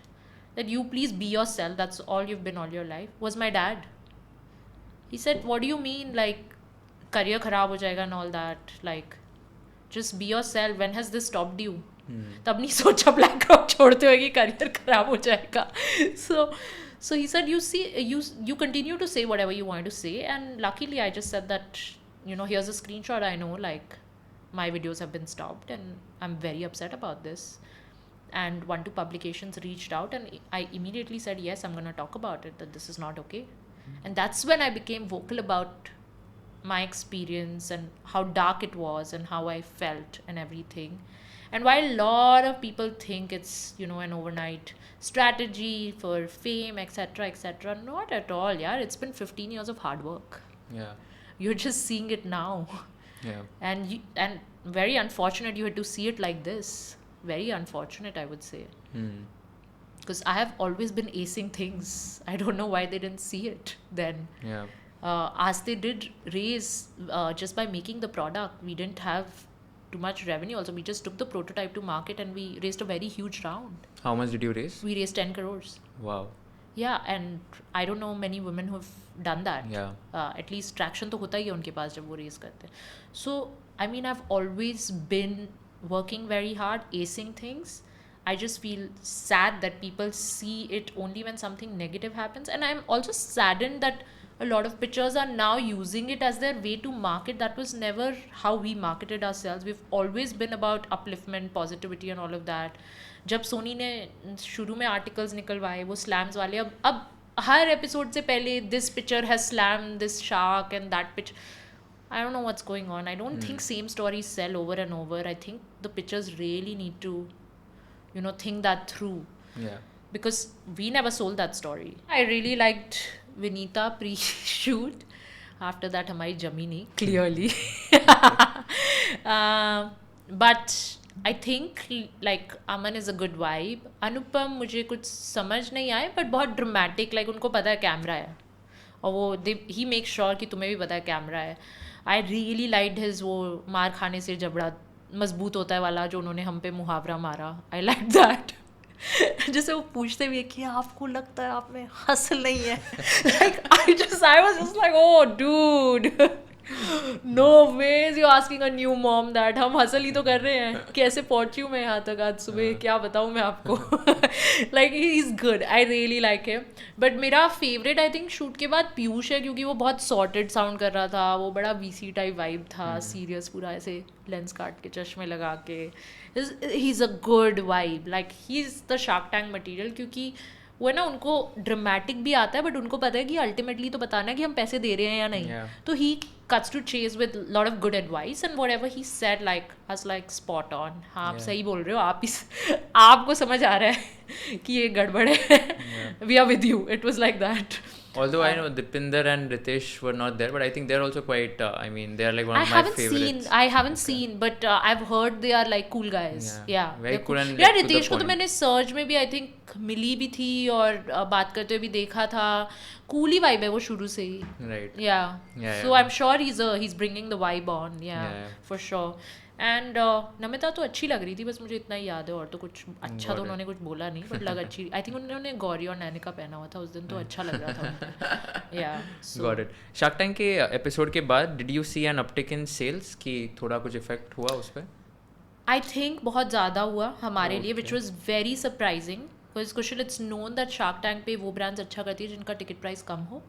that you please be yourself, that's all you've been all your life, was my dad. He said, what do you mean, like, career kharab ho jayega and all that? Like, just be yourself. When has this stopped you? तब नहीं सोचा BlackRock छोड़ते हुए कि career खराब हो जाएगा. So he said, you continue to say whatever you want to say, and luckily I just said that, you know, here's a screenshot, I know like my videos have been stopped and I'm very upset about this. And 1-2 publications reached out, and I immediately said, yes, I'm going to talk about it, that this is not okay. And that's when I became vocal about my experience and how dark it was and how I felt and everything. And while a lot of people think it's, you know, an overnight strategy for fame, etc., not at all. Yeah, it's been 15 years of hard work. Yeah. You're just seeing it now. Yeah. And very unfortunate you had to see it like this. Very unfortunate, I would say. Because I have always been acing things. I don't know why they didn't see it then. Yeah. Aastey did raise just by making the product. We didn't have too much revenue also. We just took the prototype to market and we raised a very huge round. How much did you raise? We raised 10 crores. Wow. Yeah, and I don't know many women who have done that. Yeah. At least traction तो होता ही है उनके पास जब वो raise करते हैं. So, I mean, I've always been working very hard, acing things. I just feel sad that people see it only when something negative happens. And I'm also saddened that a lot of pitchers are now using it as their way to market. That was never how we marketed ourselves. We've always been about upliftment, positivity and all of that. जब सोनी ने शुरू में articles निकलवाए वो slams वाले, अब हर episode से पहले this pitcher has slammed this shark and that pitch. I don't know what's going on. I don't think same stories sell over and over. I think the pitchers really need to, you know, think that through. Yeah. Because we never sold that story. I really liked Vinita pre-shoot. After that हमारी जमी नहीं, clearly. But I think like Aman is a good vibe. Anupam मुझे कुछ समझ नहीं आए, but बहुत dramatic, like उनको पता है कैमरा है और वो he makes sure कि तुम्हें भी पता है कैमरा है. I really liked his वो मार खाने से जबड़ा मजबूत होता है वाला जो उन्होंने हम पे मुहावरा मारा. I liked that. जैसे वो पूछते भी है कि आपको लगता है आप में हसल नहीं है. Like I was just like, oh dude. No ways you asking a new mom that. हम हसल ही तो कर रहे हैं. कैसे पहुंची हूँ मैं यहाँ तक आज सुबह, क्या बताऊँ मैं आपको. Like he is good, I really like him. But मेरा फेवरेट आई थिंक शूट के बाद पीयूष है, क्योंकि वो बहुत सॉर्टेड साउंड कर रहा था. वो बड़ा वीसी टाइप वाइब था, सीरियस पूरा ऐसे लेंस काट के चश्मे लगा के. He is a good vibe, like he is the shark tank material. क्योंकि वो है ना, उनको ड्रामेटिक भी आता है, बट उनको पता है कि अल्टीमेटली तो बताना है कि हम पैसे दे रहे हैं या नहीं. तो ही cuts to chase with a lot of good advice, and whatever he said was like spot on. हाँ, आप सही बोल रहे हो. आपको समझ आ रहा है कि ये गड़बड़ है. We are with you. It was like that. Although I know Dipinder and Ritesh were not there, but I think they're also quite. I mean, they're like one of my favorites. I haven't seen, but I've heard they are like cool guys. Yeah, very cool. And yeah, Ritesh को तो मैंने search में भी I think मिली भी थी और बात करते हुए भी देखा था. Cool ही vibe है वो शुरू से ही. Right. Yeah. So I'm sure he's bringing the vibe on. Yeah. For sure. And Namita तो अच्छी लग रही थी, बस मुझे इतना ही याद है. और तो कुछ अच्छा तो उन्होंने कुछ बोला नहीं, बट लग अच्छी. आई थिंक उन्होंने गौरी और नैनिका पहना हुआ था उस दिन, तो अच्छा लग रहा था. Yeah got it. Shark Tank के एपिसोड के बाद did you see an uptick in sales कि थोड़ा कुछ इफेक्ट हुआ उस पर? आई थिंक बहुत ज़्यादा हुआ हमारे लिए, which was very surprising. Because Kusal, it's known that shark tank पे वो ब्रांड्स अच्छा करती है जिनका टिकट प्राइस कम हो.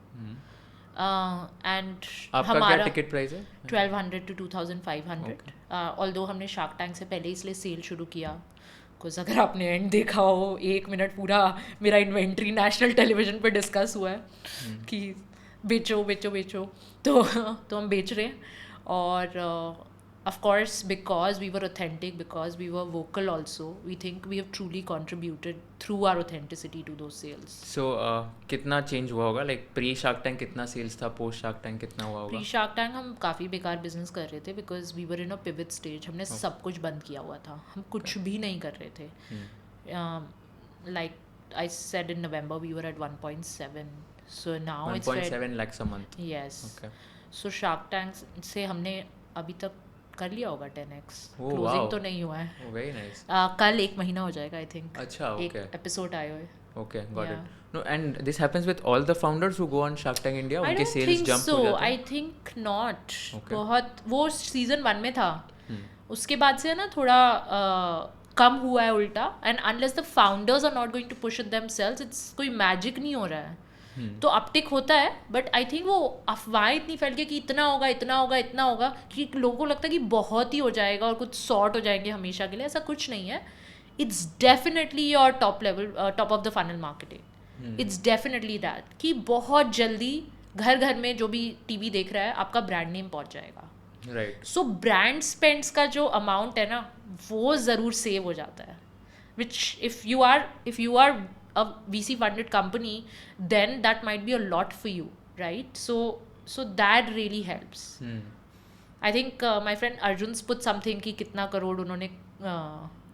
एंड हमारा टिकट प्राइस है 1200 to 2500. ऑल्दो हमने शार्क टैंक से पहले इसलिए सेल शुरू किया. बिकॉज अगर आपने एंड देखा हो, 1 मिनट पूरा मेरा इन्वेंट्री नेशनल टेलीविजन पर डिस्कस हुआ है कि बेचो बेचो बेचो. तो हम बेच रहे हैं. और of course, because we were authentic, because we were vocal also, we think we have truly contributed through our authenticity to those sales. So कितना चेंज हुआ होगा? लाइक प्री शार्क टैंक कितना सेल्स था, पोस्ट शार्क टैंक कितना हुआ होगा? Pre shark tank हम काफ़ी बेकार बिजनेस कर रहे थे, because we were in a pivot stage. हमने सब कुछ बंद किया हुआ था, हम कुछ भी नहीं कर रहे थे. Like I said in November we were at 1.7. So now it's 1.7 lakhs a month. Yes. Okay. So shark tank से हमने अभी तक कर लिया होगा 10x. Closing wow. तो नहीं हुआ है. Very nice. कल 1 महीना हो जाएगा आई थिंक. अच्छा, okay. एक एपिसोड आए हुए. Okay, got it. No, and this happens with all the founders who go on Shark Tank India. उनके sales jump हो जाते हैं. I think not. Okay. बहुत वो सीजन 1 में था. उसके बाद से ना थोड़ा कम हुआ है उल्टा. And unless the founders are not going to push it themselves, it's कोई मैजिक नहीं हो रहा है. तो अपटिक होता है, बट आई थिंक वो अफवाहें इतनी फैल गई कि इतना होगा इतना होगा इतना होगा, कि लोगों को लगता है कि बहुत ही हो जाएगा और कुछ सॉर्ट हो जाएंगे हमेशा के लिए. ऐसा कुछ नहीं है. It's definitely your top level, top of the funnel marketing. It's definitely that कि बहुत जल्दी घर घर में जो भी टीवी देख रहा है आपका ब्रांड नेम पहुंच जाएगा. राइट. सो ब्रांड स्पेंड्स का जो अमाउंट है ना, वो ज़रूर सेव हो जाता है. Which if you are a VC funded company, then that might be a lot for you, right? So that really helps. I think my friend Arjun's put something कि कितना करोड़ उन्होंने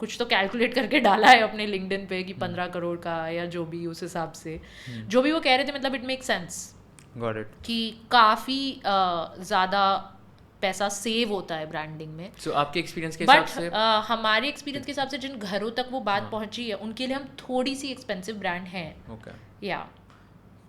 कुछ तो कैलकुलेट करके डाला है अपने लिंक्डइन पे कि 15 करोड़ का या जो भी, उस हिसाब से जो भी वो कह रहे थे, मतलब it make sense. Got it. कि काफ़ी ज़्यादा पैसा सेव होता है ब्रांडिंग में. So आपके एक्सपीरियंस के हिसाब से? हमारे एक्सपीरियंस के हिसाब से जिन घरों तक वो बात पहुंची है, उनके लिए हम थोड़ी सी एक्सपेंसिव ब्रांड हैं. Okay. या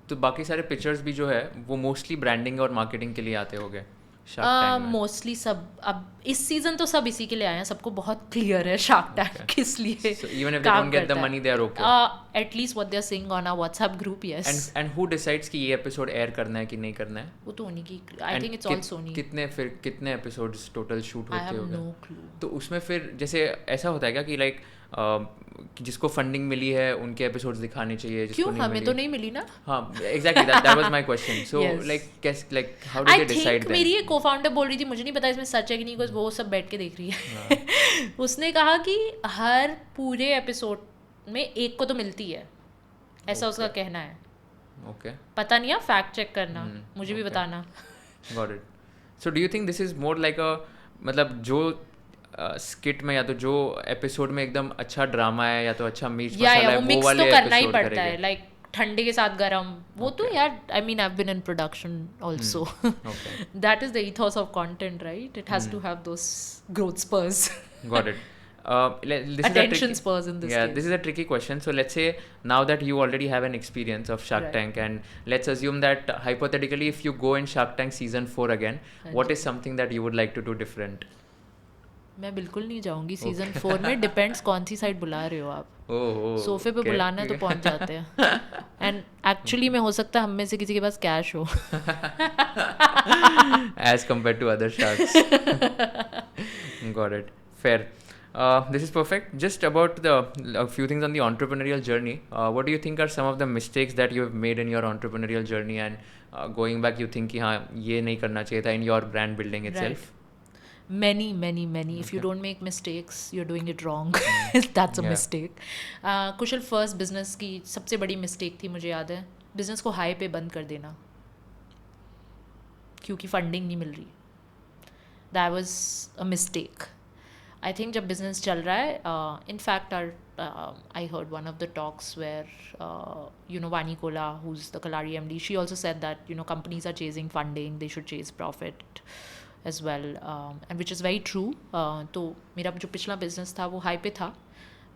तो बाकी सारे पिक्चर्स भी जो है वो मोस्टली ब्रांडिंग और मार्केटिंग के लिए आते होंगे शार्क टैंक में? मोस्टली सब. अब इस सीजन तो सब इसी के लिए आए हैं, सबको बहुत क्लियर है शार्क टैंक किस लिए. So even if they don't get the money, they are okay. At least what they are saying on our WhatsApp group, yes. And who decides कि ये एपिसोड एयर करना है कि नहीं करना है? वो तो उन्हीं की. I think it's all Sony. कितने एपिसोड्स टोटल शूट होते होंगे? I have no clue. तो उसमें फिर जैसे ऐसा होता है क्या कि लाइक जिसको फंडिंग मिली है उनके एपिसोड्स दिखाने चाहिए, क्यों? हमें तो नहीं मिली ना. हाँ, exactly, that was my question. So like how do they decide then? मेरी एक को-फाउंडर बोल रही थी, मुझे नहीं पता इसमें सच है कि नहीं, बिकॉज़ वो सब बैठ के देख रही है. उसने कहा कि हर पूरे एपिसोड में एक को तो मिलती है, ऐसा उसका कहना है. ओके. पता नहीं है, फैक्ट चेक करना, मुझे भी बताना. Got it. So do you think this is more like अ, मतलब जो स्किट में या तो जो एपिसोड में एकदम अच्छा ड्रामा है या तो अच्छा मिर्च मसाला है, वो वाले तो करना ही एपिसोड पड़ता करेंगे? है. लाइक ठंडे के साथ गरम, वो तो यार, I mean I have been in production also. That is the ethos of content, right? It has to have those growth spurs. Got it. this Attention is a spurs in this yeah, case. this is a tricky question. So let's say now that you already have an experience of Shark Right. Tank, and let's assume that hypothetically, if you go in Shark Tank season 4 again, what is something that you would like to do different? मैं बिल्कुल नहीं जाऊंगी season 4 में. Depends कौन सी side बुला रहे हो आप. Oh, सोफे पे बुलाना है तो पहुंच जाते हैं. एंड एक्चुअली में हो सकता है हम में से किसी के पास कैश हो. as compared to other sharks. Got it. Fair. This is perfect. Just about a few things on the entrepreneurial journey. What do you think are some of the mistakes that you have made in your entrepreneurial journey, and going back, you think कि हाँ ये नहीं करना चाहिए था in your brand building itself? Right. Many. If you don't make mistakes, you're doing it wrong. That's a Yeah. mistake. Kusal first business की सबसे बड़ी मिस्टेक थी, मुझे याद है, बिजनेस को हाई पे बंद कर देना क्योंकि फंडिंग नहीं मिल रही. That was a mistake. I think जब बिजनेस चल रहा है, in fact I heard one of the talks where Vani Kola, who's the Kalari MD, she also said that companies are chasing funding, they should chase profit as well, and which is very true. तो मेरा जो पिछला business था वो high पे था,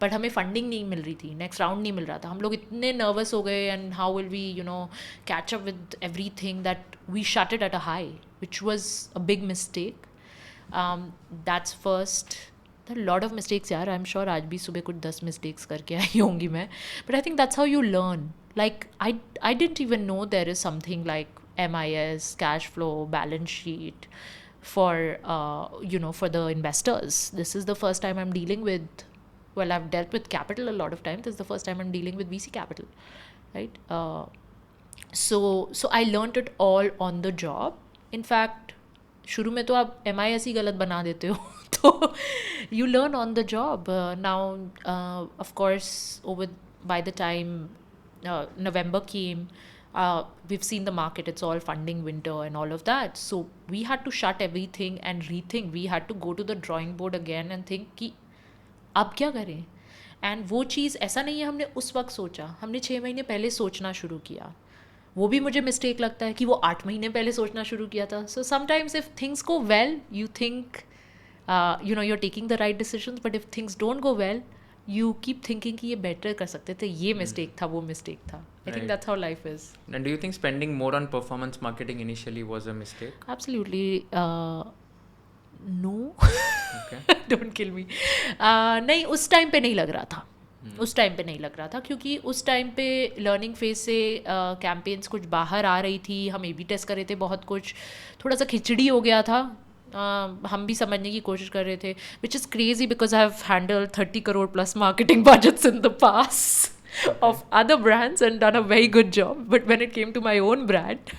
but हमें funding नहीं मिल रही थी, नेक्स्ट राउंड नहीं मिल रहा था. हम लोग इतने नर्वस हो गए, and how will we catch up with everything, that we shut it at a high, which was a big mistake. That's first. Lot of mistakes यार. आई एम श्योर आज भी सुबह कुछ 10 मिस्टेक्स करके आई होंगी मैं, but I think that's how you learn. Like I didn't even know there is something like MIS, cash flow, balance sheet for for the investors. This is the first time I'm dealing with, well, I've dealt with capital a lot of times. This is the first time I'm dealing with VC capital, right? So I learned it all on the job. In fact, शुरू में तो आप MIS ही गलत बना देते हो. तो you learn on the job. Now of course by the time November came, we've seen the market, it's all funding winter and all of that, so we had to shut everything and rethink. We had to go to the drawing board again and think कि अब क्या करें. And वो चीज़ ऐसा नहीं है हमने उस वक्त सोचा, हमने 6 महीने पहले सोचना शुरू किया. वो भी मुझे मिस्टेक लगता है कि वो 8 महीने पहले सोचना शुरू किया था. So sometimes if things go well, you think you're taking the right decisions, but if things don't go well, you keep thinking कि ये better कर सकते थे, ये mistake था, वो mistake था. I think that's how life is. And do you think spending more on performance marketing initially was a mistake? Absolutely. No. Okay. Don't kill me. नहीं, उस टाइम पे नहीं लग रहा था. उस टाइम पे नहीं लग रहा था क्योंकि उस टाइम पे लर्निंग फेज से कैंपेन्स कुछ बाहर आ रही थी, हम A/B टेस्ट कर रहे थे, बहुत कुछ थोड़ा सा खिचड़ी हो गया था. हम भी समझने की कोशिश कर रहे थे, which is crazy because I have handled 30 crore plus marketing budgets in the past of other brands and done a very good job. But when it came to my own brand,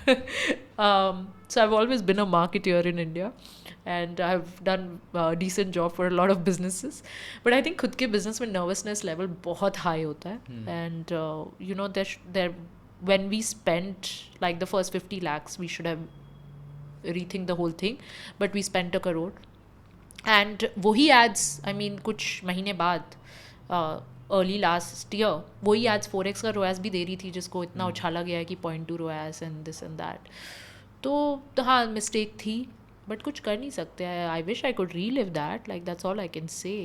so I've always been a marketeer in India and I've done a decent job for a lot of businesses. But I think खुद के business में nervousness level बहुत high होता है. And there when we spent like the first 50 lakhs, we should have rethink the whole thing, but we spent 1 crore. And वही ads, I mean कुछ महीने बाद early last year वही ads 4x का ROAS भी दे रही थी, जिसको इतना उछाला गया है कि 0.2 ROAS and this and that. तो हाँ मिस्टेक थी, बट कुछ कर नहीं सकते. I wish I could relive that, like that's all I can say,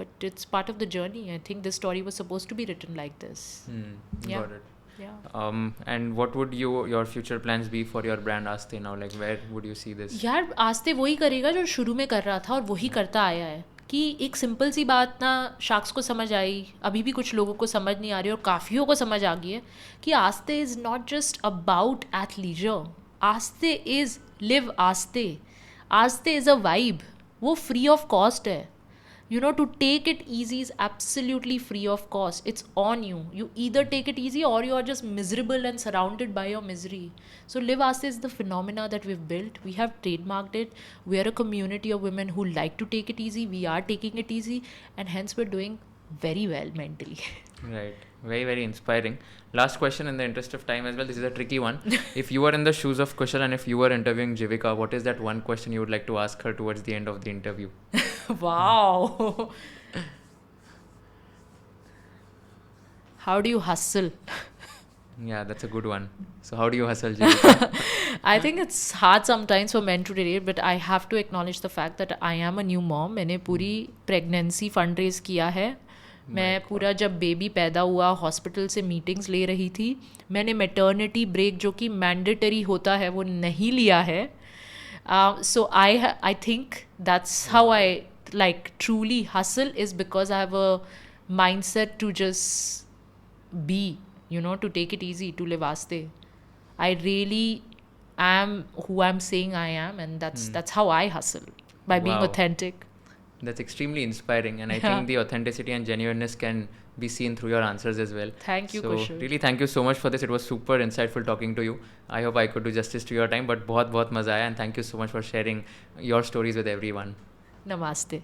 but it's part of the journey. I think this story was supposed to be written like this. Yeah. Got it. Yeah. And what would your future plans be for your brand Aastey now? Like where would you see this? यार आस्ते वही करेगा जो शुरू में कर रहा था और वही करता आया है. कि एक सिंपल सी बात ना शार्क्स को समझ आई, अभी भी कुछ लोगों को समझ नहीं आ रही और काफ़ियों को समझ आ गई है कि आस्ते is not just about athleisure. आस्ते इज़ लिव आस्ते. आस्ते इज़ अ वाइब. वो फ्री ऑफ कॉस्ट है. To take it easy is absolutely free of cost. It's on you. You either take it easy or you are just miserable and surrounded by your misery. So Live Aastey is the phenomena that we've built. We have trademarked it. We are a community of women who like to take it easy. We are taking it easy, and hence we're doing very well mentally. Right. Very, very inspiring. Last question in the interest of time as well. This is a tricky one. If you were in the shoes of Kushal and if you were interviewing Jeevika, what is that one question you would like to ask her towards the end of the interview? Wow. How do you hustle? Yeah, that's a good one. So how do you hustle, Jeevika? I think it's hard sometimes for men to relate, but I have to acknowledge the fact that I am a new mom. मैंने पूरी pregnancy fundraise किया है. मैं पूरा जब baby पैदा हुआ hospital से मीटिंग्स ले रही थी. मैंने मैटर्निटी ब्रेक जो कि मैंडेटरी होता है वो नहीं लिया है. So I think that's how I like truly hustle is because I have a mindset to just be, to take it easy, to live Aastey. I really am who I'm saying I am, and that's how I hustle, by being Wow. authentic. That's extremely inspiring, and I Yeah. think the authenticity and genuineness can be seen through your answers as well. Thank you, So Kushal. really thank you so much for this. It was super insightful talking to you. I hope I could do justice to your time, but बहुत बहुत मजा आया, and thank you so much for sharing your stories with everyone. Namaste.